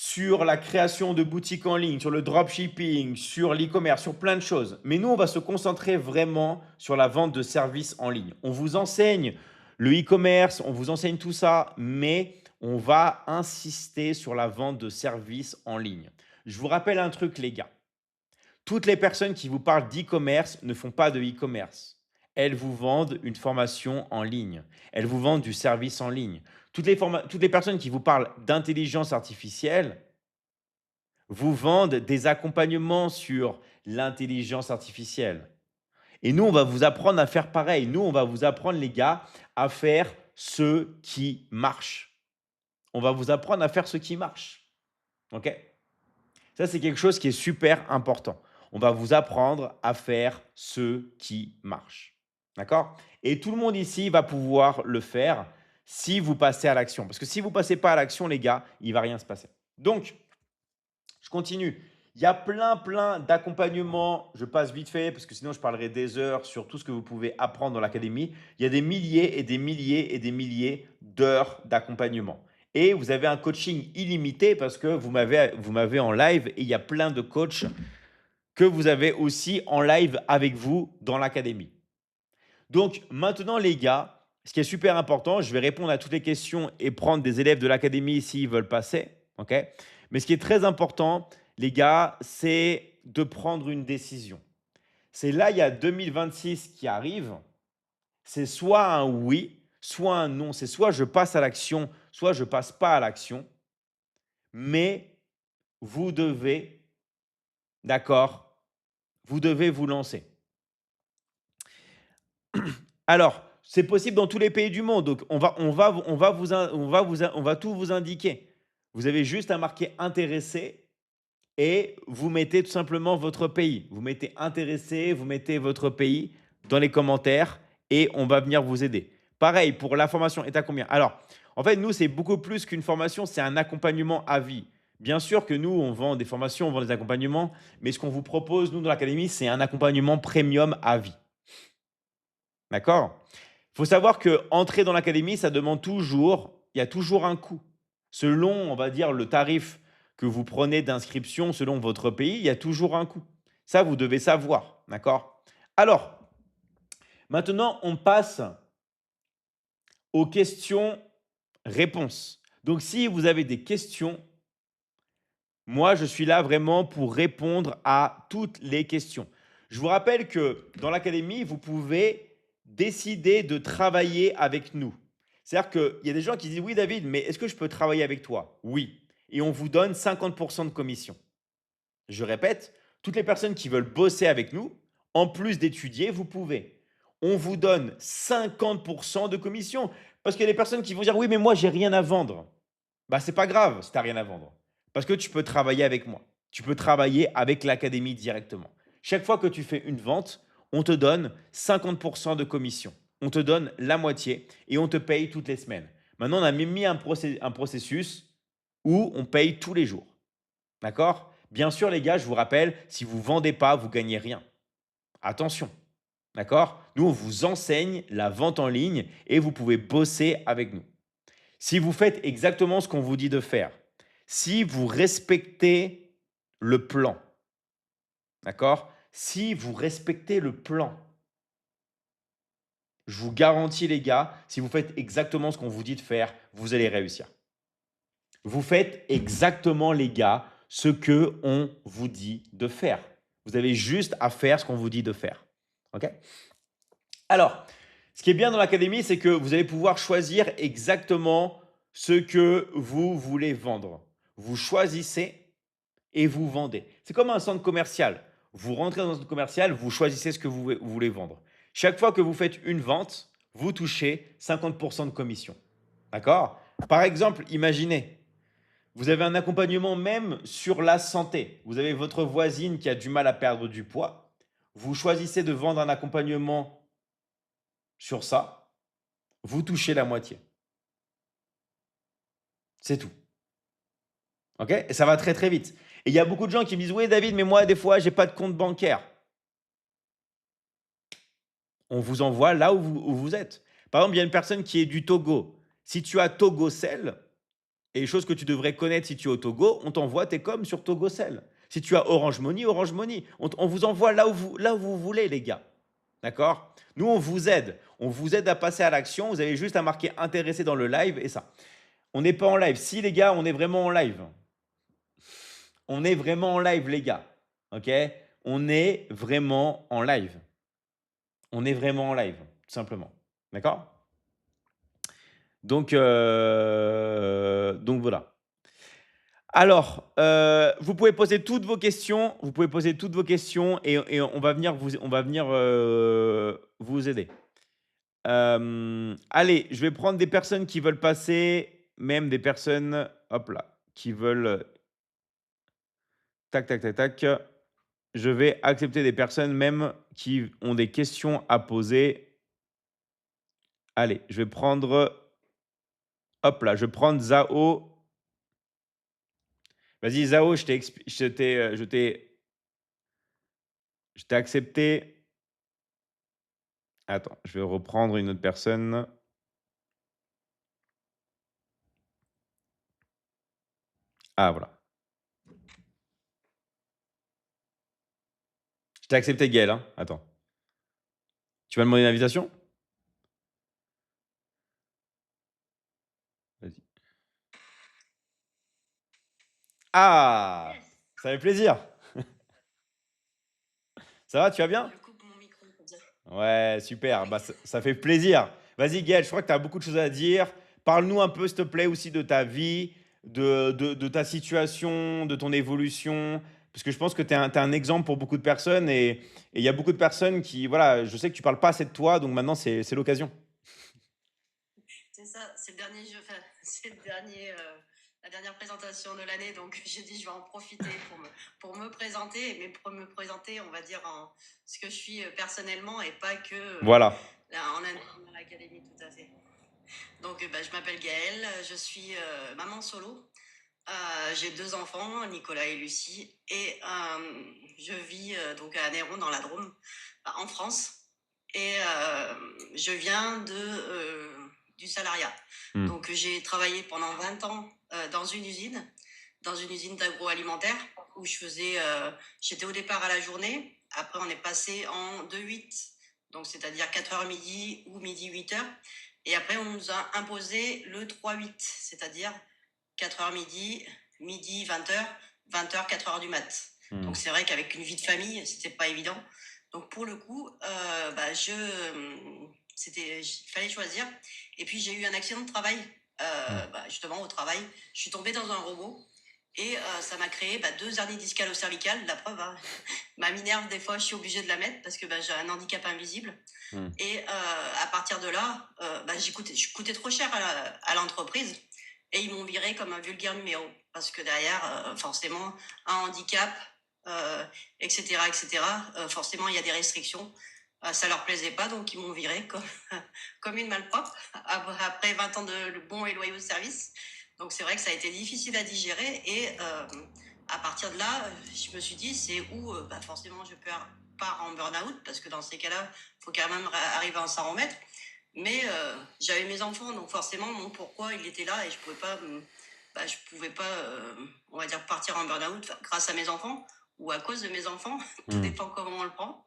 sur la création de boutiques en ligne, sur le dropshipping, sur l'e-commerce, sur plein de choses. Mais nous, on va se concentrer vraiment sur la vente de services en ligne. On vous enseigne le e-commerce, on vous enseigne tout ça, mais on va insister sur la vente de services en ligne. Je vous rappelle un truc, les gars. Toutes les personnes qui vous parlent d'e-commerce ne font pas de e-commerce. Elles vous vendent une formation en ligne. Elles vous vendent du service en ligne. Toutes les personnes qui vous parlent d'intelligence artificielle vous vendent des accompagnements sur l'intelligence artificielle. Et nous, on va vous apprendre à faire pareil. Nous, on va vous apprendre, les gars, à faire ce qui marche. On va vous apprendre à faire ce qui marche. OK? Ça, c'est quelque chose qui est super important. On va vous apprendre à faire ce qui marche. D'accord? Et tout le monde ici va pouvoir le faire si vous passez à l'action. Parce que si vous ne passez pas à l'action, les gars, il ne va rien se passer. Donc, je continue. Il y a plein d'accompagnements. Je passe vite fait parce que sinon, je parlerai des heures sur tout ce que vous pouvez apprendre dans l'académie. Il y a des milliers et des milliers et des milliers d'heures d'accompagnement. Et vous avez un coaching illimité parce que vous m'avez en live et il y a plein de coachs que vous avez aussi en live avec vous dans l'académie. Donc maintenant, les gars, ce qui est super important, je vais répondre à toutes les questions et prendre des élèves de l'académie s'ils veulent passer. OK? Mais ce qui est très important, les gars, c'est de prendre une décision. C'est là, il y a 2026 qui arrive. C'est soit un oui, soit un non. C'est soit je passe à l'action, soit je passe pas à l'action. Mais vous devez, d'accord, vous devez vous lancer. Alors, c'est possible dans tous les pays du monde. Donc, on va tout vous indiquer. Vous avez juste à marquer intéressé et vous mettez tout simplement votre pays. Vous mettez intéressé, vous mettez votre pays dans les commentaires et on va venir vous aider. Pareil, pour la formation est à combien? Alors, en fait, nous, c'est beaucoup plus qu'une formation, c'est un accompagnement à vie. Bien sûr que nous, on vend des formations, on vend des accompagnements, mais ce qu'on vous propose, nous, dans l'académie, c'est un accompagnement premium à vie. D'accord? Il faut savoir que entrer dans l'académie, ça demande toujours, il y a toujours un coût. Selon, on va dire, le tarif que vous prenez d'inscription selon votre pays, il y a toujours un coût. Ça, vous devez savoir. D'accord? Alors, maintenant, on passe aux questions-réponses. Donc, si vous avez des questions, moi, je suis là vraiment pour répondre à toutes les questions. Je vous rappelle que dans l'académie, vous pouvez décider de travailler avec nous. C'est-à-dire qu'il y a des gens qui disent, oui, David, mais est-ce que je peux travailler avec toi? Oui. Et on vous donne 50% de commission. Je répète, toutes les personnes qui veulent bosser avec nous, en plus d'étudier, vous pouvez. On vous donne 50% de commission. Parce qu'il y a des personnes qui vont dire, oui, mais moi, j'ai rien à vendre. Bah, c'est pas grave si tu n'as rien à vendre. Parce que tu peux travailler avec moi. Tu peux travailler avec l'académie directement. Chaque fois que tu fais une vente, on te donne 50% de commission. On te donne la moitié et on te paye toutes les semaines. Maintenant, on a mis un processus où on paye tous les jours. D'accord? Bien sûr, les gars, je vous rappelle, si vous ne vendez pas, vous ne gagnez rien. Attention. D'accord? Nous, on vous enseigne la vente en ligne et vous pouvez bosser avec nous. Si vous faites exactement ce qu'on vous dit de faire, si vous respectez le plan, d'accord? Si vous respectez le plan, je vous garantis les gars, si vous faites exactement ce qu'on vous dit de faire, vous allez réussir. Vous faites exactement les gars ce que on vous dit de faire. Vous avez juste à faire ce qu'on vous dit de faire. OK? Alors, ce qui est bien dans l'académie, c'est que vous allez pouvoir choisir exactement ce que vous voulez vendre. Vous choisissez et vous vendez. C'est comme un centre commercial. Vous rentrez dans un centre commercial, vous choisissez ce que vous voulez vendre. Chaque fois que vous faites une vente, vous touchez 50% de commission. D'accord? Par exemple, imaginez, vous avez un accompagnement même sur la santé. Vous avez votre voisine qui a du mal à perdre du poids. Vous choisissez de vendre un accompagnement sur ça. Vous touchez la moitié. C'est tout. OK? Et ça va très très vite. Et il y a beaucoup de gens qui me disent: «Oui David, mais moi des fois j'ai pas de compte bancaire». On vous envoie là où vous êtes. Par exemple, il y a une personne qui est du Togo. Si tu as TogoCell, et les choses que tu devrais connaître si tu es au Togo, on t'envoie tes coms sur TogoCell. Si tu as Orange Money, Orange Money. On vous envoie là où vous voulez, les gars. D'accord? Nous, on vous aide. On vous aide à passer à l'action. Vous avez juste à marquer intéressé dans le live et ça. On n'est pas en live. Si, les gars, on est vraiment en live. On est vraiment en live, les gars. OK? On est vraiment en live. On est vraiment en live, tout simplement. D'accord? Donc voilà. Alors, vous pouvez poser toutes vos questions. Vous pouvez poser toutes vos questions et on va venir vous aider. Allez, je vais prendre des personnes qui veulent passer, même des personnes, hop là, qui veulent, tac, tac, tac, tac. Je vais accepter des personnes même qui ont des questions à poser. Allez, je vais prendre, hop là, je vais prendre Zao. Vas-y, Zao, je t'ai accepté. Attends, je vais reprendre une autre personne. Ah, voilà. Je t'ai accepté, Gaël. Hein. Attends. Tu vas demander une invitation? Vas-y. Ah! Ça fait plaisir. Ça va, tu vas bien? Je coupe mon micro comme ça. Ouais, super. Oui. Bah, ça fait plaisir. Vas-y, Gaël, je crois que tu as beaucoup de choses à dire. Parle-nous un peu, s'il te plaît, aussi de ta vie, de ta situation, de ton évolution. Parce que je pense que tu es, un exemple pour beaucoup de personnes et il y a beaucoup de personnes qui, voilà, je sais que tu parles pas assez de toi, donc maintenant c'est l'occasion. C'est ça, c'est le dernier jeu, enfin, c'est le dernier, la dernière présentation de l'année, donc j'ai dit je vais en profiter pour me présenter, mais pour me présenter, on va dire, en ce que je suis personnellement et pas que Voilà. là, en interne dans l'académie, tout à fait. Donc bah, je m'appelle Gaëlle, je suis maman solo. J'ai 2 enfants, Nicolas et Lucie, et je vis donc à Néron dans la Drôme, en France. Et je viens du salariat. Hmm. Donc j'ai travaillé pendant 20 ans dans une usine d'agroalimentaire où j'étais au départ à la journée. Après on est passé en 2-8, donc c'est-à-dire 4h midi ou midi 8h. Et après on nous a imposé le 3-8, c'est-à-dire 4h midi, midi 20h, 20h, 4h du mat. Hmm. Donc c'est vrai qu'avec une vie de famille, c'était pas évident. Donc pour le coup, bah, il fallait choisir. Et puis j'ai eu un accident de travail, bah, justement au travail. Je suis tombée dans un robot et ça m'a créé 2 hernies discales au cervical. La preuve, hein. Ma minerve, des fois, je suis obligée de la mettre parce que bah, j'ai un handicap invisible. Hmm. Et à partir de là, je coûtais trop cher à l'entreprise et ils m'ont viré comme un vulgaire numéro parce que derrière, forcément, un handicap, etc., etc., forcément, il y a des restrictions. Ça leur plaisait pas, donc ils m'ont viré comme une malpropre après 20 ans de bons et loyaux services. Donc c'est vrai que ça a été difficile à digérer et à partir de là, je me suis dit c'est où forcément je pars en burn-out parce que dans ces cas-là, il faut quand même arriver à s'en remettre. Mais j'avais mes enfants, donc forcément mon pourquoi il était là et je pouvais pas, on va dire, partir en burn-out grâce à mes enfants ou à cause de mes enfants, tout dépend comment on le prend.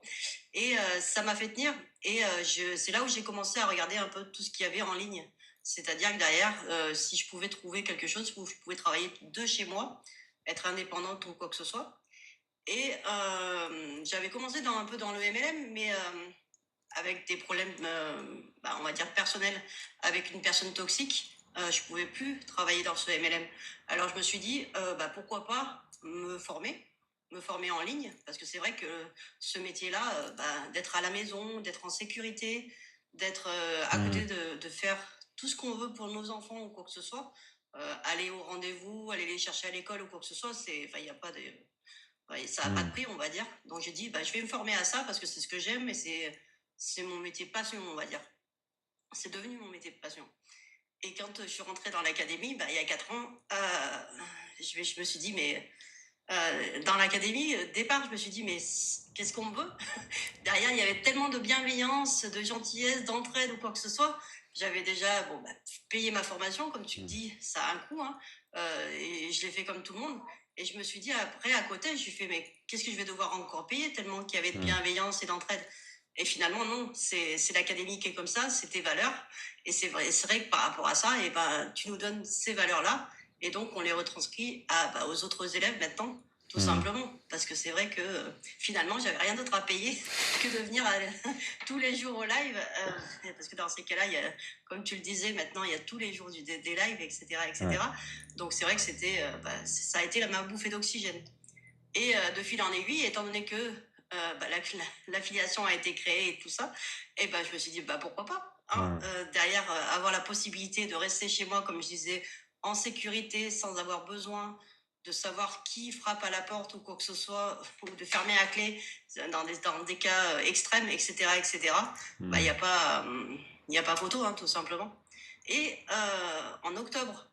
Et ça m'a fait tenir. Et c'est là où j'ai commencé à regarder un peu tout ce qu'il y avait en ligne. C'est-à-dire que derrière, si je pouvais trouver quelque chose où je pouvais travailler de chez moi, être indépendante ou quoi que ce soit. Et j'avais commencé un peu dans le MLM, mais avec des problèmes, on va dire personnels, avec une personne toxique, je pouvais plus travailler dans ce MLM. Alors je me suis dit, pourquoi pas me former en ligne, parce que c'est vrai que ce métier-là, d'être à la maison, d'être en sécurité, d'être à côté Mmh. de faire tout ce qu'on veut pour nos enfants ou quoi que ce soit, aller au rendez-vous, aller les chercher à l'école ou quoi que ce soit, il n'y a pas de, ouais, ça n'a pas de Mmh. prix, on va dire. Donc j'ai dit, je vais me former à ça parce que c'est ce que j'aime et c'est mon métier de passion, on va dire. C'est devenu mon métier de passion. Et quand je suis rentrée dans l'académie, il y a 4 ans, je me suis dit, mais dans l'académie, départ, je me suis dit, mais qu'est-ce qu'on veut? Derrière, il y avait tellement de bienveillance, de gentillesse, d'entraide ou quoi que ce soit. J'avais déjà payé ma formation, comme tu le Mmh. dis, ça a un coût, hein, et je l'ai fait comme tout le monde. Et je me suis dit, après, à côté, je lui fais, mais qu'est-ce que je vais devoir encore payer tellement qu'il y avait de Mmh. bienveillance et d'entraide? Et finalement, non, c'est l'académie qui est comme ça, c'est tes valeurs. Et c'est vrai que par rapport à ça, tu nous donnes ces valeurs-là. Et donc, on les retranscrit aux autres élèves maintenant, tout Mmh. simplement. Parce que c'est vrai que finalement, j'avais rien d'autre à payer que de venir tous les jours au live. Parce que dans ces cas-là, comme tu le disais, maintenant, il y a tous les jours des lives, etc., Ouais. etc. Donc, c'est vrai que ça a été ma bouffée d'oxygène. Et de fil en aiguille, étant donné que l'affiliation a été créée et tout ça, et je me suis dit, pourquoi pas, hein, Mmh. derrière, avoir la possibilité de rester chez moi, comme je disais, en sécurité, sans avoir besoin de savoir qui frappe à la porte ou quoi que ce soit, ou de fermer à clé dans des cas extrêmes, etc., etc. Il n'y Mmh. a pas, il y a pas photo, hein, tout simplement. Et en octobre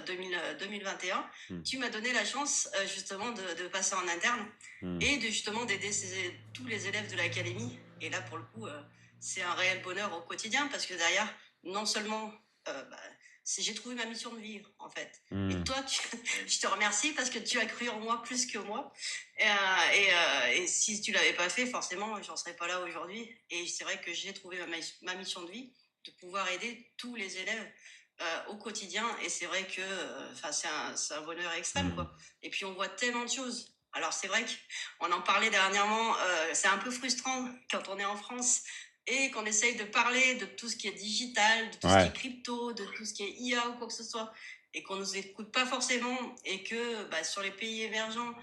2021, Mmh. tu m'as donné la chance justement de passer en interne Mmh. et de justement d'aider tous les élèves de l'académie. Et là, pour le coup, c'est un réel bonheur au quotidien parce que derrière, non seulement j'ai trouvé ma mission de vivre en fait. Et Mmh. toi, je te remercie parce que tu as cru en moi plus que moi. Et si tu l'avais pas fait, forcément, j'en serais pas là aujourd'hui. Et c'est vrai que j'ai trouvé ma mission de vie, de pouvoir aider tous les élèves au quotidien. Et c'est vrai que c'est un bonheur extrême, Mmh. quoi. Et puis on voit tellement de choses. Alors c'est vrai qu'on en parlait dernièrement, c'est un peu frustrant quand on est en France et qu'on essaye de parler de tout ce qui est digital, de tout ce qui Ouais. est crypto, de tout ce qui est IA ou quoi que ce soit, et qu'on nous écoute pas forcément, et que sur les pays émergents,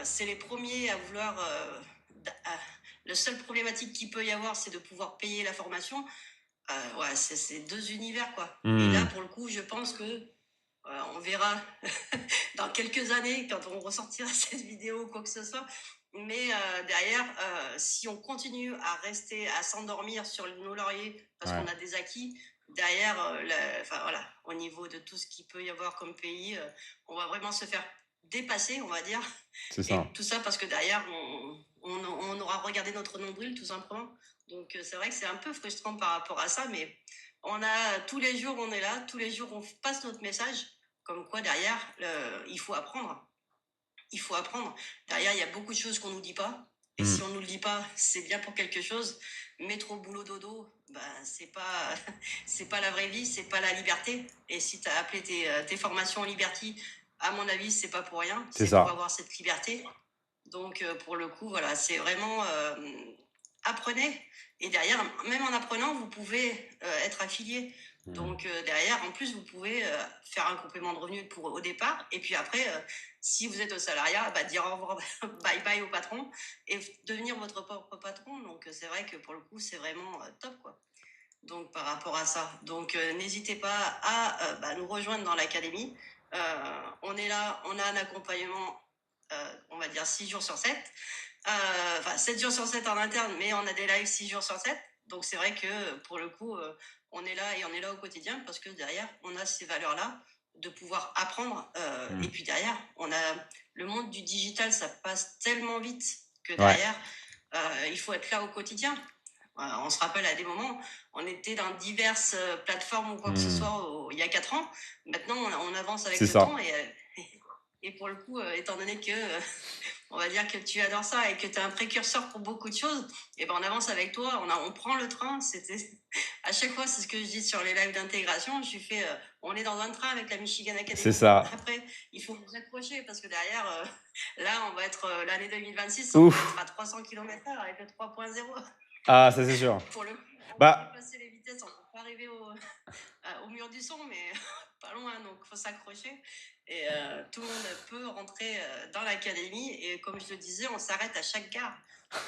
c'est les premiers à vouloir... la seule problématique qu'il peut y avoir, c'est de pouvoir payer la formation. Ouais, c'est deux univers, quoi. Et là, Mmh. pour le coup, je pense que on verra dans quelques années quand on ressortira cette vidéo ou quoi que ce soit. Mais derrière, si on continue à rester, à s'endormir sur nos lauriers parce Ouais. qu'on a des acquis, derrière, voilà, au niveau de tout ce qu'il peut y avoir comme pays, on va vraiment se faire dépasser, on va dire. C'est Et ça. tout ça parce que derrière, on aura regardé notre nombril, tout simplement. Donc c'est vrai que c'est un peu frustrant par rapport à ça, mais tous les jours, on est là, tous les jours, on passe notre message, comme quoi derrière, il faut apprendre. Il faut apprendre. Derrière, il y a beaucoup de choses qu'on nous dit pas. Et Mmh. si on nous le dit pas, c'est bien pour quelque chose. Métro, boulot, dodo, c'est pas la vraie vie, c'est pas la liberté. Et si tu as appelé tes formations Liberty, à mon avis, c'est pas pour rien. C'est C'est pour ça. avoir cette liberté. Donc, pour le coup, voilà, c'est vraiment apprenez. Et derrière, même en apprenant, vous pouvez être affilié. Mmh. Donc, derrière, en plus, vous pouvez faire un complément de revenu au départ. Et puis après, si vous êtes au salariat, dire au revoir, bye bye au patron et devenir votre propre patron. Donc, c'est vrai que pour le coup, c'est vraiment top, quoi. Donc, par rapport à ça. Donc, n'hésitez pas à nous rejoindre dans l'académie. On est là, on a un accompagnement, on va dire 6 jours sur 7. 7 jours sur 7 en interne, mais on a des lives 6 jours sur 7. Donc, c'est vrai que pour le coup, on est là et on est là au quotidien parce que derrière, on a ces valeurs-là de pouvoir apprendre. Et Mmh. puis derrière, on a le monde du digital, ça passe tellement vite que Ouais. derrière, il faut être là au quotidien. On se rappelle à des moments, on était dans diverses plateformes ou quoi que ce Mmh. soit il y a 4 ans. Maintenant, on avance avec C'est le temps ça. et pour le coup, étant donné que on va dire que tu adores ça et que tu es un précurseur pour beaucoup de choses, et ben on avance avec toi, on prend le train. C'était à chaque fois, c'est ce que je dis sur les lives d'intégration. Je fais, on est dans un train avec la Michigan C'est Academy. ça. Après, il faut nous accrocher parce que derrière, là, on va être l'année 2026, on va être Ouf. à 300 km/h avec le 3.0. Ah, ça c'est sûr. Pour le coup, on va Bah, dépasser les vitesses, on va pas arriver au mur du son, mais pas loin, donc il faut s'accrocher. Et tout le monde peut rentrer dans l'académie. Et comme je le disais, on s'arrête à chaque gare.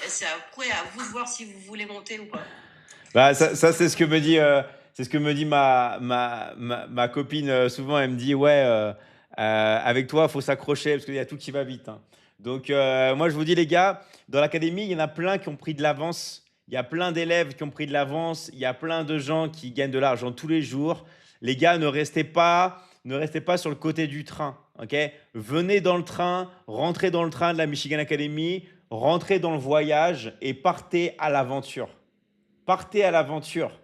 Et c'est après à vous de voir si vous voulez monter ou pas. bah ça c'est ce que me dit, c'est ce que me dit ma copine souvent. Elle me dit, ouais, avec toi, faut s'accrocher parce qu'il y a tout qui va vite, hein. Donc, moi, je vous dis, les gars, dans l'académie, il y en a plein qui ont pris de l'avance. Il y a plein d'élèves qui ont pris de l'avance. Il y a plein de gens qui gagnent de l'argent tous les jours. Les gars, ne restez pas sur le côté du train, ok? Venez dans le train, rentrez dans le train de la Michigan Academy, rentrez dans le voyage et partez à l'aventure. Partez à l'aventure,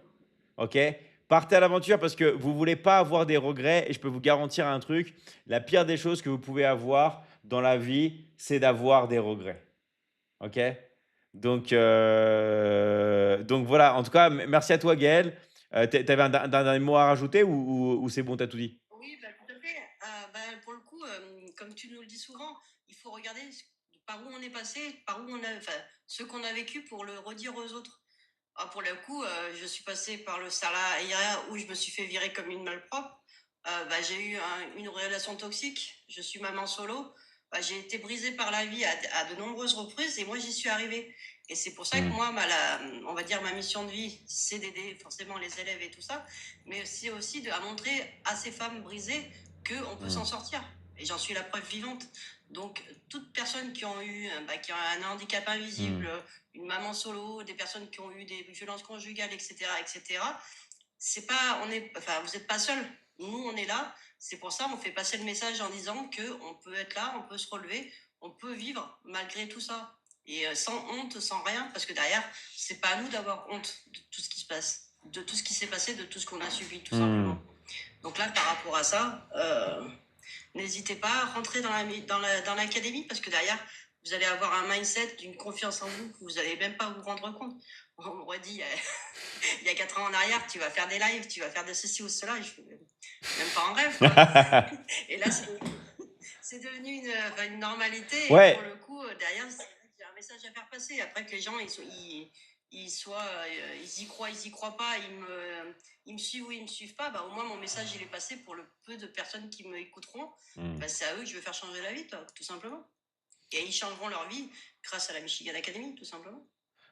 ok? Partez à l'aventure parce que vous ne voulez pas avoir des regrets. Et je peux vous garantir un truc, la pire des choses que vous pouvez avoir dans la vie, c'est d'avoir des regrets, ok? Donc voilà, en tout cas, merci à toi Gaël. Tu avais un dernier mot à rajouter ou c'est bon, tu as tout dit? Oui, bah, tout à fait. Pour le coup, comme tu nous le dis souvent, il faut regarder par où on est passé, par où on a, enfin, ce qu'on a vécu pour le redire aux autres. Ah, pour le coup, je suis passée par le salariat où je me suis fait virer comme une malpropre. J'ai eu une relation toxique. Je suis maman solo. J'ai été brisée par la vie à de nombreuses reprises et moi j'y suis arrivée. Et c'est pour ça que Hmm. moi, on va dire ma mission de vie, c'est d'aider forcément les élèves et tout ça, mais c'est aussi à montrer à ces femmes brisées qu'on peut s'en sortir. Et j'en suis la preuve vivante. Donc, toutes personnes qui ont eu qui ont un handicap invisible, une maman solo, des personnes qui ont eu des violences conjugales, etc., etc., c'est pas, enfin, vous n'êtes pas seul. Nous, on est là. C'est pour ça, on fait passer le message en disant que on peut être là, on peut se relever, on peut vivre malgré tout ça. Et sans honte, sans rien, parce que derrière, c'est pas à nous d'avoir honte de tout ce qui se passe, de tout ce qui s'est passé, de tout ce qu'on a subi, tout simplement. Donc là, par rapport à ça, n'hésitez pas à rentrer dans l'académie parce que derrière, vous allez avoir un mindset d'une confiance en vous que vous n'allez même pas vous rendre compte. On m'aurait dit il y a 4 ans en arrière, tu vas faire des lives, tu vas faire de ceci ou cela. Et je fais même pas en rêve, quoi. Et là, c'est devenu une normalité. Et Ouais, pour le coup, derrière, il y a un message à faire passer. Après que les gens, ils y croient, ils y croient pas, ils me suivent ou ils me suivent pas, au moins mon message il est passé pour le peu de personnes qui me écouteront. C'est à eux que je veux faire changer la vie, tout simplement. Et ils changeront leur vie grâce à la Michigan Academy, tout simplement.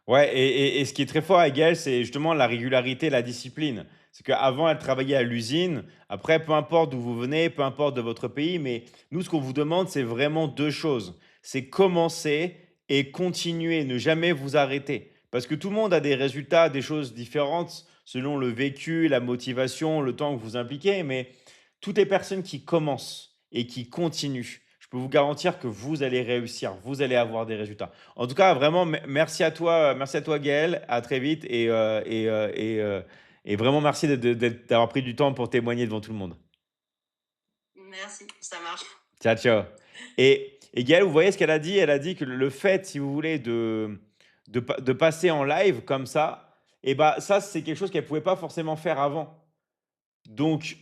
ouais, et ce qui est très fort avec elle, c'est justement la régularité, la discipline. C'est qu'avant, elle travaillait à l'usine. Après, peu importe d'où vous venez, peu importe de votre pays, mais nous, ce qu'on vous demande, c'est vraiment deux choses. C'est commencer et continuer, ne jamais vous arrêter. Parce que tout le monde a des résultats, des choses différentes selon le vécu, la motivation, le temps que vous impliquez. Mais toutes les personnes qui commencent et qui continuent, je peux vous garantir que vous allez réussir, vous allez avoir des résultats. En tout cas, vraiment, merci à toi Gaël. À très vite et vraiment merci d'avoir pris du temps pour témoigner devant tout le monde. Merci, ça marche. Ciao, ciao. Et Gaëlle, vous voyez ce qu'elle a dit? Elle a dit que le fait, si vous voulez, de passer en live comme ça, et bah ça, c'est quelque chose qu'elle ne pouvait pas forcément faire avant. Donc,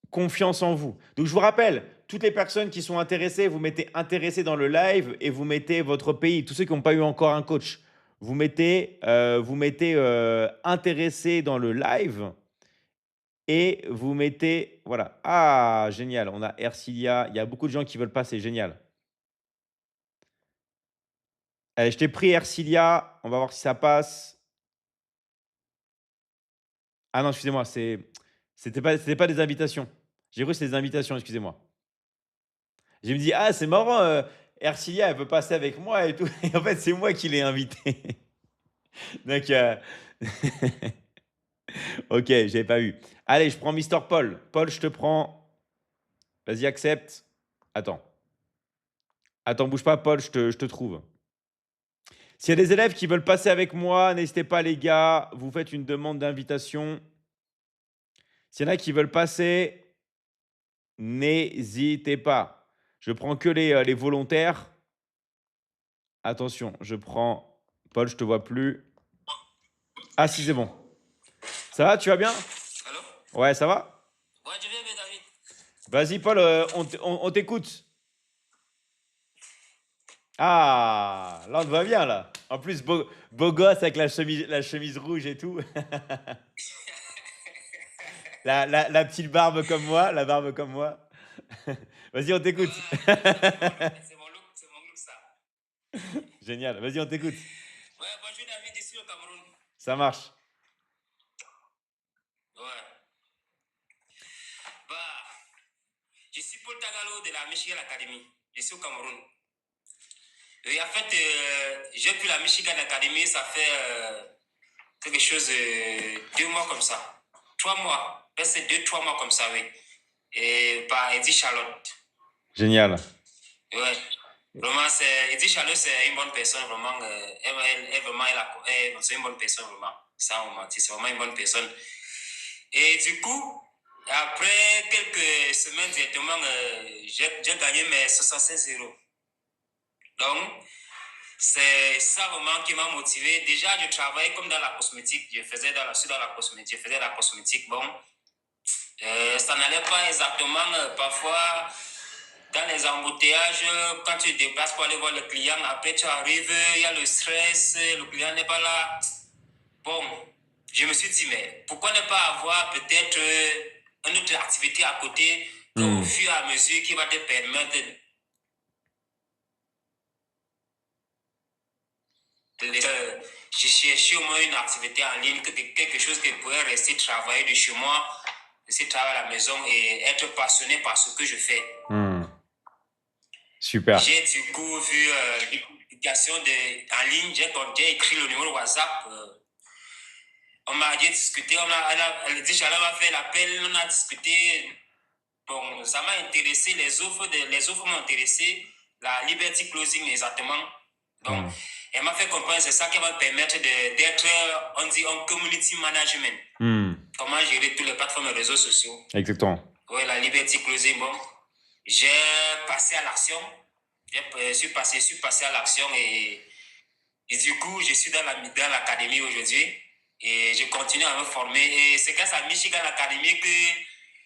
confiance en vous. Donc, je vous rappelle, toutes les personnes qui sont intéressées, vous mettez intéressé dans le live et vous mettez votre pays. Tous ceux qui n'ont pas eu encore un coach, vous mettez intéressé dans le live et vous mettez, voilà. Ah, génial. On a Ercilia. Il y a beaucoup de gens qui veulent passer. Génial. Allez, je t'ai pris Ercilia. On va voir si ça passe. Ah non, excusez-moi. C'était pas des invitations. J'ai cru que c'était des invitations. Excusez-moi. Je me dis, ah, c'est marrant, Ercilia, elle veut passer avec moi et tout. Et en fait, c'est moi qui l'ai invitée. Donc, ok, j'avais pas vu. Allez, je prends Mister Paul. Paul, je te prends. Vas-y, accepte. Attends. Attends, bouge pas, Paul, je te trouve. S'il y a des élèves qui veulent passer avec moi, n'hésitez pas, les gars. Vous faites une demande d'invitation. S'il y en a qui veulent passer, n'hésitez pas. Je prends que les volontaires. Attention, je prends. Paul, je te vois plus. Ah si, c'est bon. Ça va, tu vas bien? Allô? Ouais, ça va? Ouais, je viens, David. Vas-y, Paul, on t'écoute. Ah, là, on te voit bien, là. En plus, beau gosse avec la chemise rouge et tout. La petite barbe comme moi, la barbe comme moi. Vas-y, on t'écoute. C'est mon look, ça. Génial. Vas-y, on t'écoute. Ouais, bonjour, David, ici au Cameroun. Ça marche. Ouais. Bah, je suis Paul Tagalo de la Michigan Academy. Je suis au Cameroun. Et en fait, j'ai pris la Michigan Academy, ça fait quelque chose de 2 mois comme ça. 3 mois. C'est 2-3 mois comme ça, oui. Et par Eddie Charlotte. Génial. Ouais. Vraiment, Eddie Charlotte, c'est une bonne personne, vraiment. C'est une bonne personne, vraiment. Sans vous mentir, c'est vraiment une bonne personne. Et du coup, après quelques semaines directement, j'ai gagné mes 65 euros. Donc, c'est ça vraiment qui m'a motivé. Déjà, je travaillais comme dans la cosmétique. Je faisais dans la cosmétique. Je faisais la cosmétique. Bon, ça n'allait pas exactement. Parfois, dans les embouteillages, quand tu te déplaces pour aller voir le client, après tu arrives, il y a le stress, le client n'est pas là. Bon, je me suis dit, mais pourquoi ne pas avoir peut-être une autre activité à côté qu'au fur et à mesure qui va te permettre je cherchais au moins une activité en ligne, quelque chose que je pourrais rester travailler de chez moi, rester travailler à la maison et être passionné par ce que je fais. Super. J'ai du coup vu une publication en ligne, j'ai écrit le numéro WhatsApp. On m'a discuté, déjà m'a fait l'appel, on a discuté. Bon, ça m'a intéressé, les offres m'ont intéressé, la Liberty Closing exactement. Donc, elle m'a fait comprendre, c'est ça qui va me permettre d'être, on dit, en community management. Comment gérer toutes les plateformes et réseaux sociaux. Exactement. Oui, la Liberty Closing, bon. J'ai passé à l'action. Je suis passé à l'action et du coup, je suis dans l'académie aujourd'hui et je continue à me former. Et c'est grâce à Michigan Academy que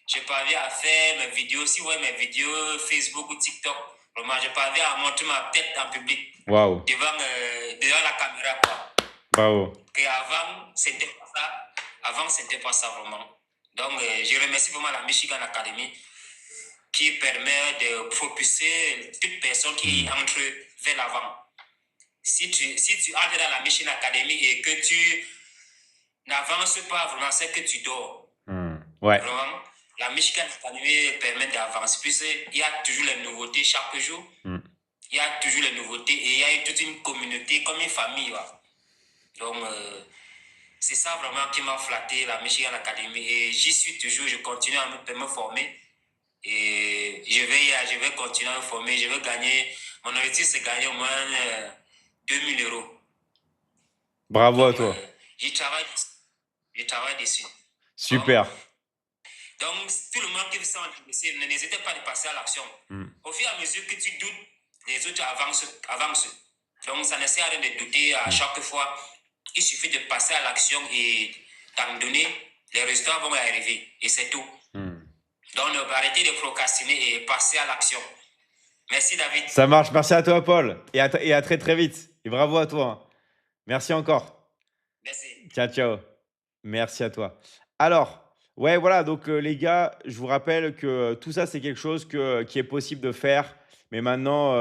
je parviens à faire mes vidéos, mes vidéos Facebook ou TikTok. Vraiment, je parviens à montrer ma tête en public. Waouh. Devant la caméra, quoi. Bravo. Et avant, c'était pas ça. Avant, c'était pas ça vraiment. Donc, je remercie vraiment la Michigan Academy qui permet de propulser toute personne qui entre vers l'avant. Si tu entres dans la Michigan Academy et que tu n'avances pas vraiment, c'est que tu dors. Ouais. Vraiment, la Michigan Academy permet d'avancer. Puisqu'il y a toujours les nouveautés chaque jour. Il y a toujours les nouveautés et il y a toute une communauté comme une famille. Ouais. Donc, c'est ça vraiment qui m'a flatté, la Michigan Academy. Et j'y suis toujours, je continue à me former. Et je vais continuer à me former. Je vais gagner, mon objectif c'est gagner au moins 2000 euros. Bravo. Donc, à toi. Je travaille dessus. Super. Donc, tout le monde qui veut s'intéresser, n'hésitez pas à passer à l'action. Au fur et à mesure que tu doutes, les autres avancent. Donc, ça ne sert à rien de douter à chaque fois. Il suffit de passer à l'action et t'en donner, les résultats vont arriver. Et c'est tout. Donc, arrêtez de procrastiner et passer à l'action. Merci, David. Ça marche. Merci à toi, Paul. Et à très très vite. Et bravo à toi. Merci encore. Merci. Ciao, ciao. Merci à toi. Alors, ouais, voilà. Donc, les gars, je vous rappelle que tout ça, c'est quelque chose qui est possible de faire. Mais maintenant,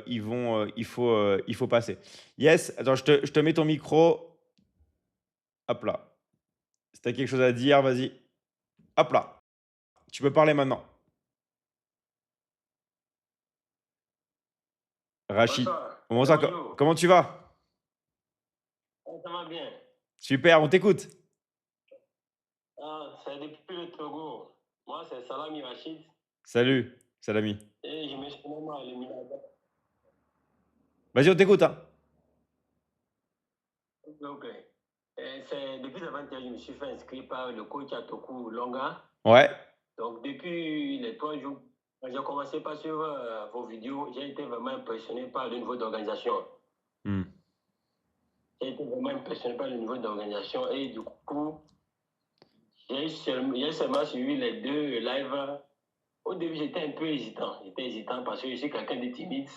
il faut passer. Yes. Attends, je te mets ton micro. Hop là. Si tu as quelque chose à dire, vas-y. Hop là. Tu peux parler maintenant. Rachid. Bonjour. Comment tu vas? Ça va bien. Super, on t'écoute. C'est depuis le Togo. Moi, c'est Salami Rachid. Salut, Salami. Et je me suis nommé à l'éliminateur. Vas-y, on t'écoute. Hein. Ok. C'est depuis avant-hier, je me suis fait inscrire par le coach Atoku Longa. Ouais. Donc, depuis les 3 jours, quand j'ai commencé par suivre vos vidéos, j'ai été vraiment impressionné par le niveau d'organisation. j'ai été vraiment impressionné par le niveau d'organisation. Et du coup, j'ai seulement suivi les 2 lives. Au début, j'étais un peu hésitant. J'étais hésitant parce que je suis quelqu'un de timide.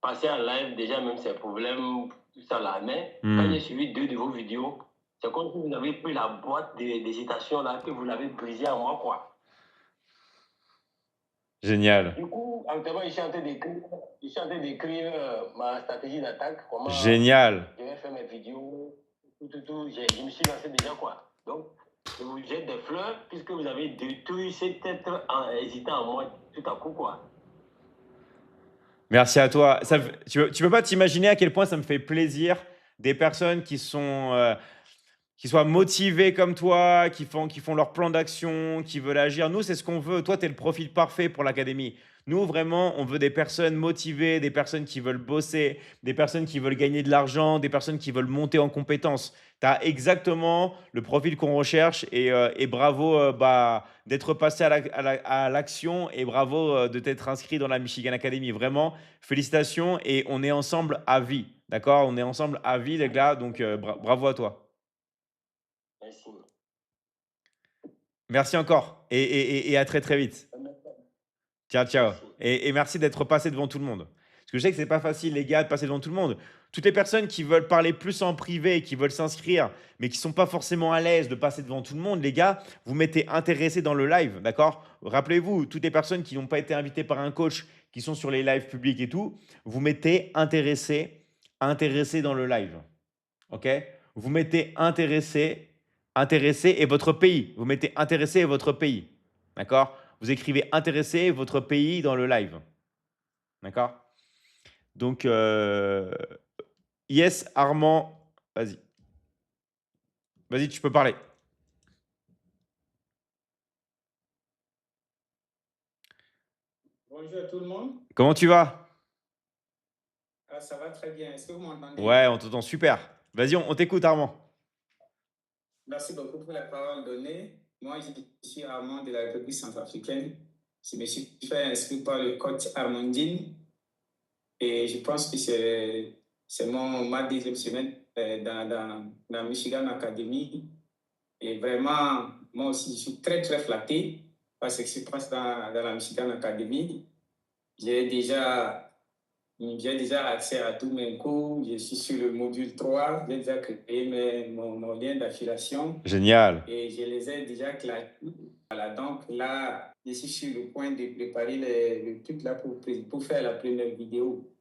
Passer en live, déjà, même ses problèmes, tout ça là. Mais quand j'ai suivi 2 de vos vidéos, c'est comme si vous avez pris la boîte d'hésitation là, que vous l'avez brisée en moi, quoi. Génial. Du coup, actuellement, je suis en train d'écrire ma stratégie d'attaque. Comment Génial. je vais faire mes vidéos, tout. Je me suis lancé déjà, quoi. Donc, je vous jette des fleurs puisque vous avez détruit cette tête en hésitant en moi tout à coup, quoi. Merci à toi. Tu peux pas t'imaginer à quel point ça me fait plaisir des personnes qui soient motivées comme toi, qui font leur plan d'action, qui veulent agir. Nous, c'est ce qu'on veut. Toi, tu es le profil parfait pour l'académie. Nous, vraiment, on veut des personnes motivées, des personnes qui veulent bosser, des personnes qui veulent gagner de l'argent, des personnes qui veulent monter en compétences. Tu as exactement le profil qu'on recherche et bravo d'être passé à l'action et bravo de t'être inscrit dans la Michigan Academy. Vraiment, félicitations et on est ensemble à vie. D'accord? On est ensemble à vie, les gars. Donc, bravo à toi. Merci. Merci encore et à très très vite. Ciao, ciao. Merci. Et merci d'être passé devant tout le monde. Parce que je sais que c'est pas facile, les gars, de passer devant tout le monde. Toutes les personnes qui veulent parler plus en privé, qui veulent s'inscrire, mais qui sont pas forcément à l'aise de passer devant tout le monde, les gars, vous mettez intéressé dans le live, d'accord? Rappelez-vous, toutes les personnes qui n'ont pas été invitées par un coach, qui sont sur les lives publics et tout, vous mettez intéressé dans le live. OK? Vous mettez intéressé et votre pays. Vous mettez intéressé et votre pays. D'accord? Vous écrivez intéressé et votre pays dans le live. D'accord? Donc, yes, Armand, vas-y. Vas-y, tu peux parler. Bonjour à tout le monde. Comment tu vas? Ah, ça va très bien. Est-ce que vous m'entendez? Ouais, on t'entend super. Vas-y, on t'écoute, Armand. Merci beaucoup pour la parole donnée. Moi, je suis Armand de la République centrafricaine. Je me suis fait inscrire par le coach Armandine et je pense que c'est ma deuxième semaine dans la Michigan Academy. Et vraiment, moi aussi, je suis très, très flatté par ce qui se passe dans la Michigan Academy. J'ai déjà accès à tous mes cours. Je suis sur le module 3. J'ai déjà créé mon lien d'affiliation. Génial. Et je les ai déjà classés. Voilà, donc là, je suis sur le point de préparer le truc là pour faire la première vidéo.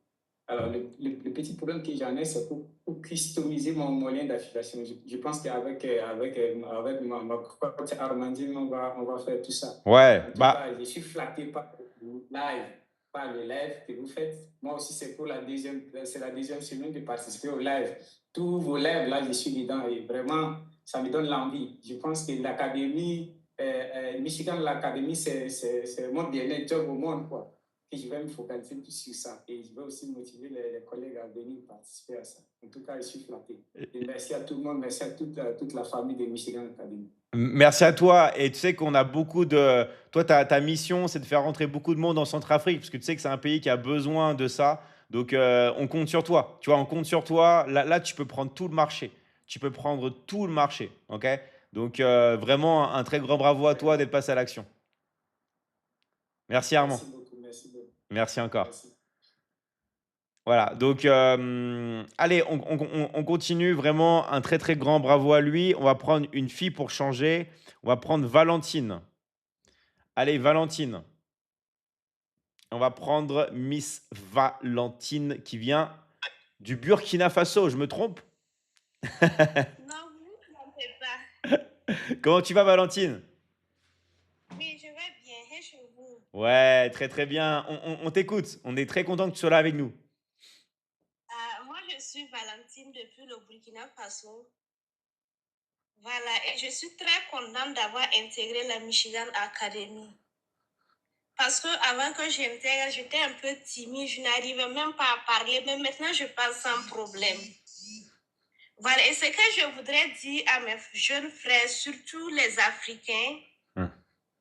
Alors, le petit problème que j'en ai, c'est pour customiser mon lien d'affiliation. Je pense qu'avec ma coach Armandine, on va faire tout ça. Ouais, En tout cas, je suis flatté par le live que vous faites. Moi aussi, c'est la deuxième semaine de participer au live. Tous vos lives, là, je suis dedans et vraiment, ça me donne l'envie. Je pense que l'académie, Michigan, l'académie, c'est mon dernier job au monde, quoi. Et je vais me focaliser plus sur ça. Et je vais aussi motiver les collègues à venir participer à ça. En tout cas, je suis flatté. Et merci à tout le monde, merci à toute la famille de Michigan Academy. Merci à toi. Et tu sais qu'on a beaucoup de. Toi, ta mission, c'est de faire rentrer beaucoup de monde en Centrafrique, parce que tu sais que c'est un pays qui a besoin de ça. Donc, on compte sur toi. Tu vois, on compte sur toi. Là, tu peux prendre tout le marché. Tu peux prendre tout le marché. OK? Donc, vraiment, un très grand bravo à toi d'être passé à l'action. Merci, Armand. Merci beaucoup, merci beaucoup. Merci encore. Merci. Voilà, donc allez, on continue. Vraiment, un très très grand bravo à lui. On va prendre une fille pour changer. On va prendre Valentine. Allez, Valentine. On va prendre Miss Valentine qui vient du Burkina Faso. Je me trompe? Non, vous ne trompez pas. Comment tu vas, Valentine? Oui, je vais bien. Et chez vous? Ouais, très très bien. On t'écoute. On est très content que tu sois là avec nous. Moi, je suis Valentine depuis le Burkina Faso. Voilà, et je suis très contente d'avoir intégré la Michigan Academy. Parce que avant que j'intègre, j'étais un peu timide, je n'arrivais même pas à parler, mais maintenant je parle sans problème. Voilà, et ce que je voudrais dire à mes jeunes frères, surtout les Africains,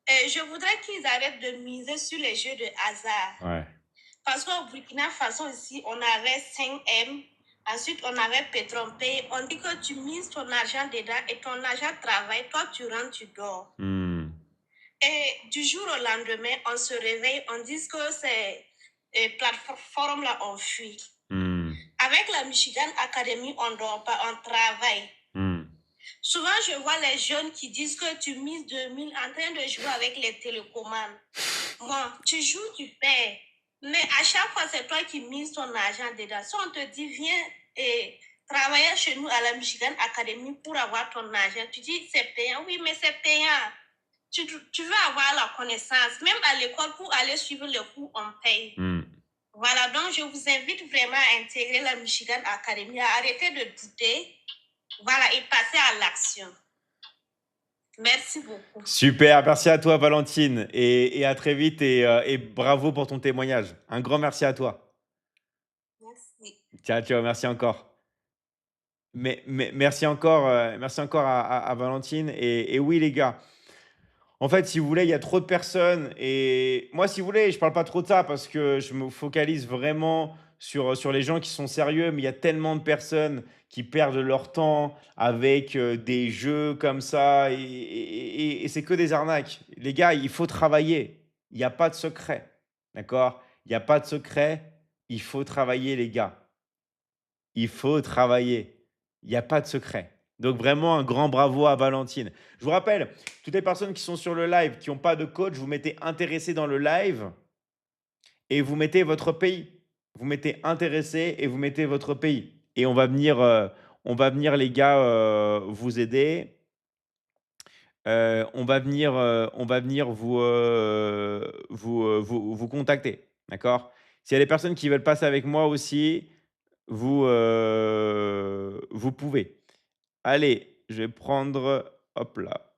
je voudrais qu'ils arrêtent de miser sur les jeux de hasard. Ouais. Parce qu'au Burkina Faso ici, on avait 5M, Ensuite, on avait PetronPay. On dit que tu mises ton argent dedans et ton argent travaille. Toi, tu rentres, tu dors. Et du jour au lendemain, on se réveille, on dit que ces plateformes-là ont fui. Avec la Michigan Academy, on ne dort pas, on travaille. Souvent, je vois les jeunes qui disent que tu mises 2000 en train de jouer avec les télécommandes. Bon, tu joues, tu perds. Mais à chaque fois, c'est toi qui mises ton argent dedans. Si on te dit, viens et travailler chez nous à la Michigan Academy pour avoir ton argent, tu dis, c'est payant. Oui, mais c'est payant. Tu veux avoir la connaissance. Même à l'école, pour aller suivre le cours, on paye. Voilà, donc je vous invite vraiment à intégrer la Michigan Academy, à arrêter de douter, voilà, et passer à l'action. Merci beaucoup. Super, merci à toi Valentine et à très vite et bravo pour ton témoignage. Un grand merci à toi. Merci. Ciao, merci encore. Merci encore à Valentine. Et oui les gars, en fait, si vous voulez, il y a trop de personnes. Et moi, si vous voulez, je parle pas trop de ça parce que je me focalise vraiment sur les gens qui sont sérieux. Mais il y a tellement de personnes qui perdent leur temps avec des jeux comme ça. Et c'est que des arnaques. Les gars, il faut travailler. Il n'y a pas de secret. D'accord? Il n'y a pas de secret. Il faut travailler, les gars. Il faut travailler. Il n'y a pas de secret. Donc vraiment un grand bravo à Valentine. Je vous rappelle, toutes les personnes qui sont sur le live, qui n'ont pas de coach, vous mettez intéressé dans le live et vous mettez votre pays. Vous mettez intéressé et vous mettez votre pays. Et on va venir les gars, vous aider. On va venir vous contacter. D'accord? S'il y a des personnes qui veulent passer avec moi aussi, vous pouvez. Allez, je vais prendre, hop là,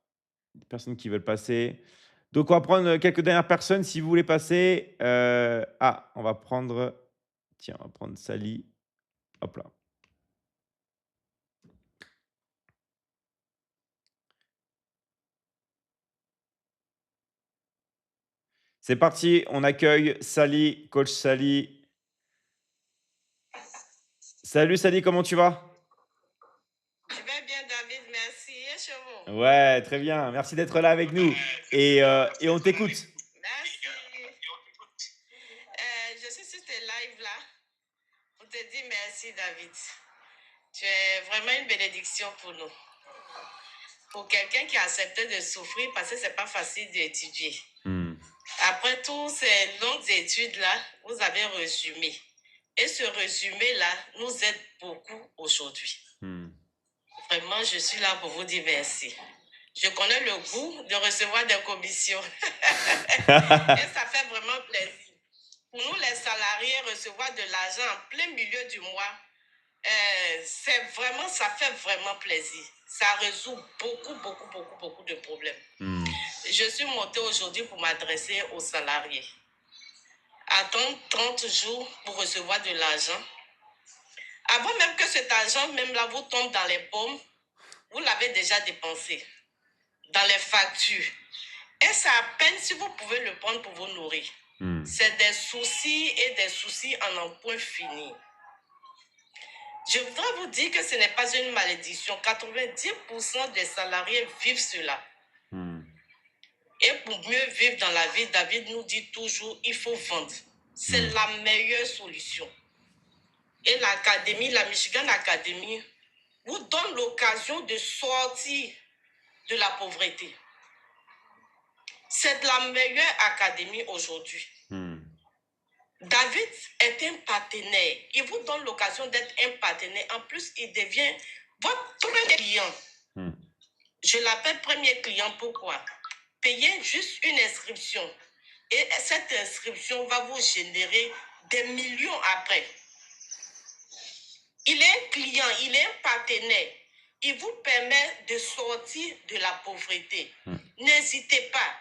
des personnes qui veulent passer. Donc, on va prendre quelques dernières personnes si vous voulez passer. On va prendre, tiens, on va prendre Sally. Hop là. C'est parti, on accueille Sally, coach Sally. Salut Sally, comment tu vas? Je vais bien, David, merci. Et chez vous? Ouais, très bien. Merci d'être là avec nous. Et on t'écoute. Merci. Je suis sur tes lives là pour te dire merci, David. Tu es vraiment une bénédiction pour nous. Pour quelqu'un qui a accepté de souffrir parce que c'est pas facile d'étudier. Après toutes ces longues études-là, vous avez résumé. Et ce résumé-là nous aide beaucoup aujourd'hui. Vraiment, je suis là pour vous dire merci. Je connais le goût de recevoir des commissions. Et ça fait vraiment plaisir. Pour nous, les salariés, recevoir de l'argent en plein milieu du mois, ça fait vraiment plaisir. Ça résout beaucoup de problèmes. Je suis montée aujourd'hui pour m'adresser aux salariés. Attendre 30 jours pour recevoir de l'argent. Avant même que cet argent, même là, vous tombe dans les pommes, vous l'avez déjà dépensé dans les factures. Et c'est à peine si vous pouvez le prendre pour vous nourrir. C'est des soucis et des soucis en un point fini. Je voudrais vous dire que ce n'est pas une malédiction. 90% des salariés vivent cela. Et pour mieux vivre dans la vie, David nous dit toujours, il faut vendre. C'est la meilleure solution. Et l'académie, la Michigan Academy, vous donne l'occasion de sortir de la pauvreté. C'est la meilleure académie aujourd'hui. David est un partenaire. Il vous donne l'occasion d'être un partenaire. En plus, il devient votre premier client. Je l'appelle premier client. Pourquoi? Payez juste une inscription. Et cette inscription va vous générer des millions après. Il est un client, il est un partenaire. Il vous permet de sortir de la pauvreté. N'hésitez pas.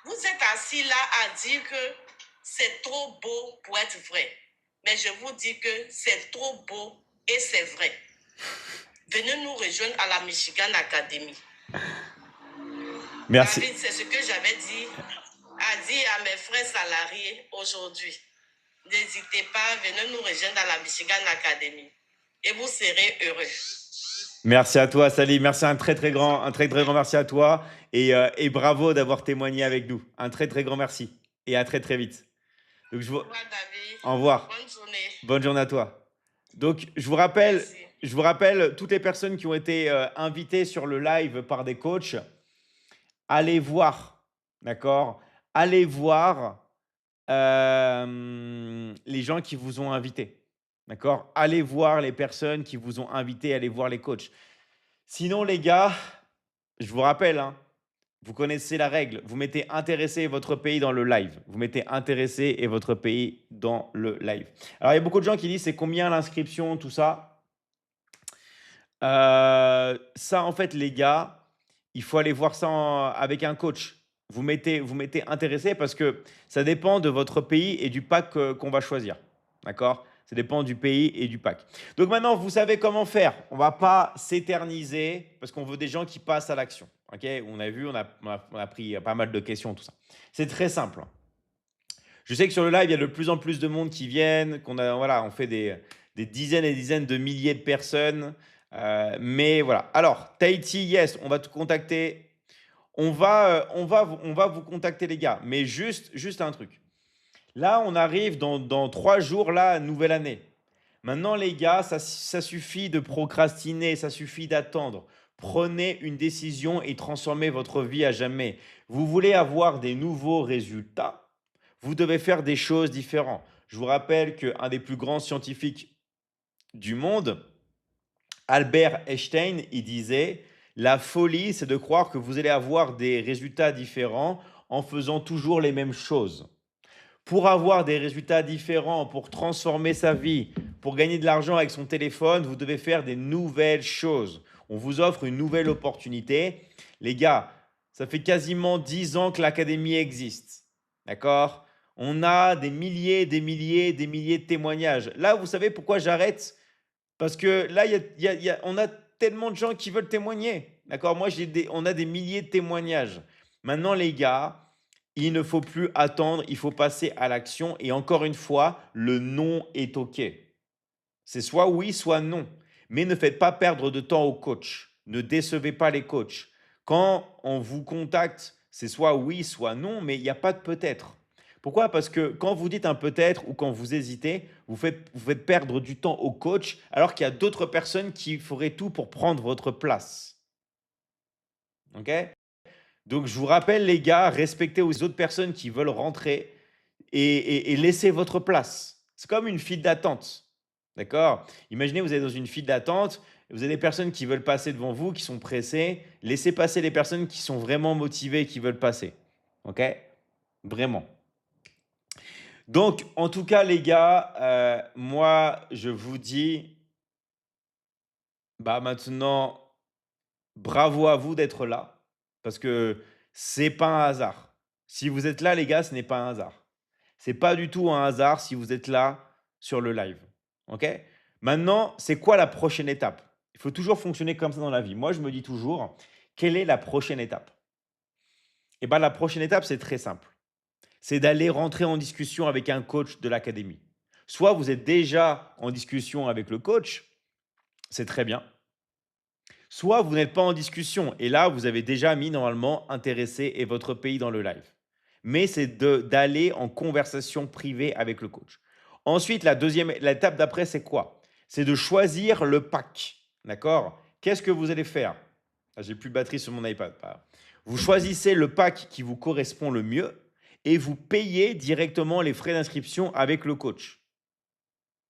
Vous êtes assis là à dire que c'est trop beau pour être vrai. Mais je vous dis que c'est trop beau et c'est vrai. Venez nous rejoindre à la Michigan Academy. Merci. David, c'est ce que j'avais dit à mes frères salariés aujourd'hui. N'hésitez pas, venez nous rejoindre à la Michigan Academy. et vous serez heureux. Merci à toi, Sally. Merci, un très grand merci à toi. Et bravo d'avoir témoigné avec nous. Un très, très grand merci. Et à très, très vite. Donc, Au revoir, David. au revoir. Bonne journée. Bonne journée à toi. Donc, Merci. je vous rappelle, toutes les personnes qui ont été invitées sur le live par des coachs, allez voir, d'accord? Allez voir les gens qui vous ont invité, d'accord? Allez voir les personnes qui vous ont invité, allez voir les coachs. Sinon, les gars, je vous rappelle, hein, vous connaissez la règle. Vous mettez intéressé et votre pays dans le live. Vous mettez intéressé et votre pays dans le live. Alors, il y a beaucoup de gens qui disent c'est combien l'inscription, tout ça. Ça, en fait, les gars, il faut aller voir ça avec un coach. Vous mettez intéressé parce que ça dépend de votre pays et du pack qu'on va choisir. D'accord? Ça dépend du pays et du pack. Donc maintenant, vous savez comment faire. On ne va pas s'éterniser parce qu'on veut des gens qui passent à l'action. Ok? On a vu, on a pris pas mal de questions, tout ça. C'est très simple. Je sais que sur le live, il y a de plus en plus de monde qui viennent, voilà, on fait des dizaines et des dizaines de milliers de personnes. Mais voilà. Alors, Tahiti, yes, on va te contacter. On va vous contacter, les gars. Mais juste un truc. Là, on arrive dans 3 jours, là, nouvelle année. Maintenant, les gars, ça suffit de procrastiner, ça suffit d'attendre. Prenez une décision et transformez votre vie à jamais. Vous voulez avoir des nouveaux résultats, vous devez faire des choses différentes. Je vous rappelle qu'un des plus grands scientifiques du monde, Albert Einstein, il disait, la folie, c'est de croire que vous allez avoir des résultats différents en faisant toujours les mêmes choses. Pour avoir des résultats différents, pour transformer sa vie, pour gagner de l'argent avec son téléphone, vous devez faire des nouvelles choses. On vous offre une nouvelle opportunité. Les gars, ça fait quasiment 10 ans que l'académie existe. D'accord? On a des milliers de témoignages. Là, vous savez pourquoi j'arrête? Parce que là, on a tellement de gens qui veulent témoigner. D'accord? Moi, on a des milliers de témoignages. Maintenant, les gars, il ne faut plus attendre, il faut passer à l'action. Et encore une fois, le non est OK. C'est soit oui, soit non. Mais ne faites pas perdre de temps aux coachs. Ne décevez pas les coachs. Quand on vous contacte, c'est soit oui, soit non, mais il n'y a pas de peut-être. Pourquoi? Parce que quand vous dites un peut-être ou quand vous hésitez, vous faites perdre du temps au coach alors qu'il y a d'autres personnes qui feraient tout pour prendre votre place. OK? Donc, je vous rappelle, les gars, respectez aux autres personnes qui veulent rentrer et laissez votre place. C'est comme une file d'attente. D'accord? Imaginez, vous êtes dans une file d'attente, vous avez des personnes qui veulent passer devant vous, qui sont pressées. Laissez passer les personnes qui sont vraiment motivées, qui veulent passer. OK? Vraiment. Donc, en tout cas, les gars, moi, je vous dis, bah maintenant, bravo à vous d'être là, parce que c'est pas un hasard. Si vous êtes là, les gars, ce n'est pas un hasard. C'est pas du tout un hasard si vous êtes là sur le live. OK? Maintenant, c'est quoi la prochaine étape? Il faut toujours fonctionner comme ça dans la vie. Moi, je me dis toujours, quelle est la prochaine étape? Eh bien, la prochaine étape, c'est très simple. C'est d'aller rentrer en discussion avec un coach de l'académie. Soit vous êtes déjà en discussion avec le coach, c'est très bien. Soit vous n'êtes pas en discussion et là, vous avez déjà mis normalement intéressé et votre pays dans le live. Mais c'est d'aller en conversation privée avec le coach. Ensuite, l'étape d'après, c'est quoi? C'est de choisir le pack. D'accord? Qu'est-ce que vous allez faire? Ah, j'ai plus de batterie sur mon iPad. Vous choisissez le pack qui vous correspond le mieux et vous payez directement les frais d'inscription avec le coach.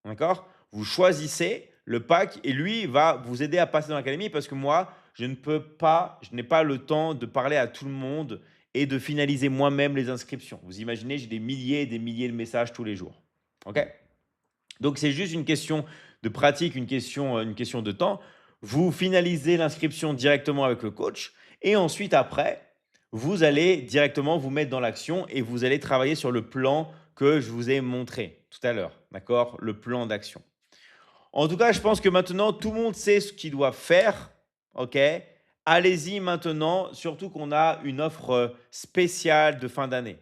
D'accord? Vous choisissez le pack et lui va vous aider à passer dans l'académie parce que moi, je n'ai pas le temps de parler à tout le monde et de finaliser moi-même les inscriptions. Vous imaginez, j'ai des milliers et des milliers de messages tous les jours. OK? Donc, c'est juste une question de pratique, une question de temps. Vous finalisez l'inscription directement avec le coach et ensuite, après, vous allez directement vous mettre dans l'action et vous allez travailler sur le plan que je vous ai montré tout à l'heure. D'accord? Le plan d'action. En tout cas, je pense que maintenant, tout le monde sait ce qu'il doit faire. OK? Allez-y maintenant, surtout qu'on a une offre spéciale de fin d'année.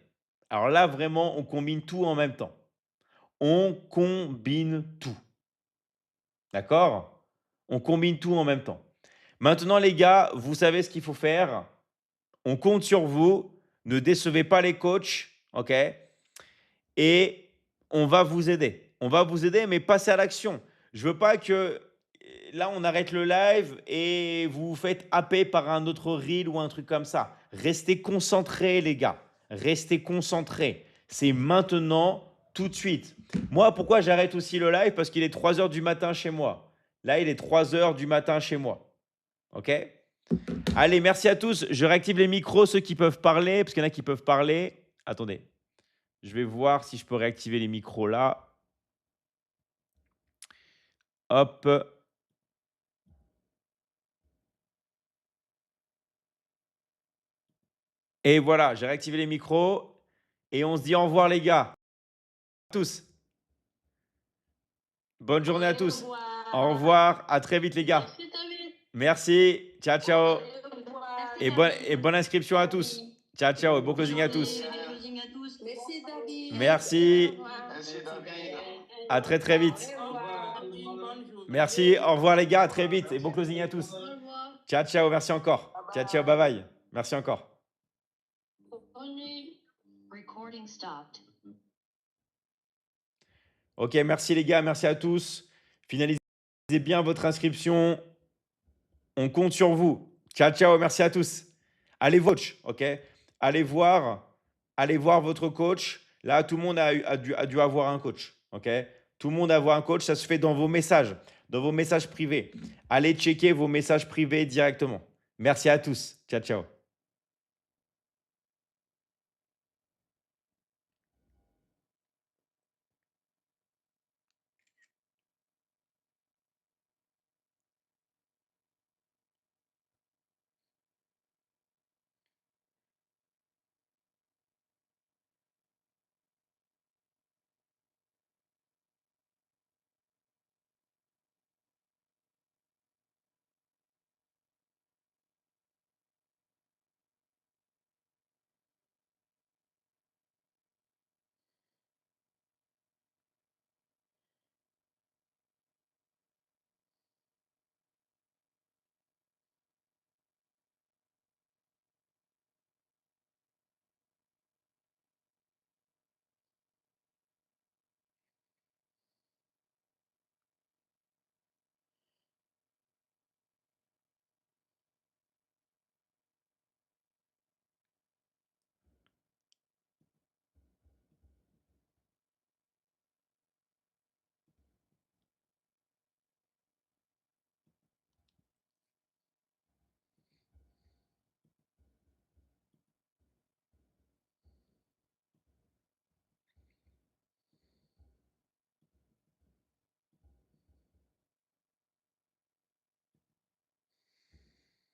Alors là, vraiment, on combine tout en même temps. On combine tout. D'accord? On combine tout en même temps. Maintenant, les gars, vous savez ce qu'il faut faire. On compte sur vous. Ne décevez pas les coachs, OK? Et on va vous aider. On va vous aider, mais passez à l'action. Je veux pas que là, on arrête le live et vous vous faites happer par un autre reel ou un truc comme ça. Restez concentrés, les gars. Restez concentrés. C'est maintenant, tout de suite. Moi, pourquoi j'arrête aussi le live? Parce qu'il est 3 heures du matin chez moi. Là, il est 3 heures du matin chez moi. OK? Allez, merci à tous. Je réactive les micros, ceux qui peuvent parler, parce qu'il y en a qui peuvent parler. Attendez. Je vais voir si je peux réactiver les micros là. Hop. Et voilà, j'ai réactivé les micros. Et on se dit au revoir, les gars. À tous. Bonne journée à tous. Au revoir. À très vite, les gars. Merci, David. Merci. Ciao, ciao. Au revoir. Et bonne inscription à tous. Ciao, ciao. Et bon closing à tous. Merci, David. Merci. Au revoir. À très, très vite. Au revoir. Merci. Au revoir, les gars. À très vite. Et bon closing à tous. Au revoir. Ciao, ciao. Merci encore. Ciao, ciao. Bye bye. Merci encore. Bonne nuit. Recording stopped. Ok, merci les gars. Merci à tous. Finalisez bien votre inscription. On compte sur vous. Ciao, ciao. Merci à tous. Allez coach, ok? Allez voir votre coach. Là, tout le monde a dû avoir un coach, ok? Tout le monde a avoir un coach. Ça se fait dans vos messages privés. Allez checker vos messages privés directement. Merci à tous. Ciao, ciao.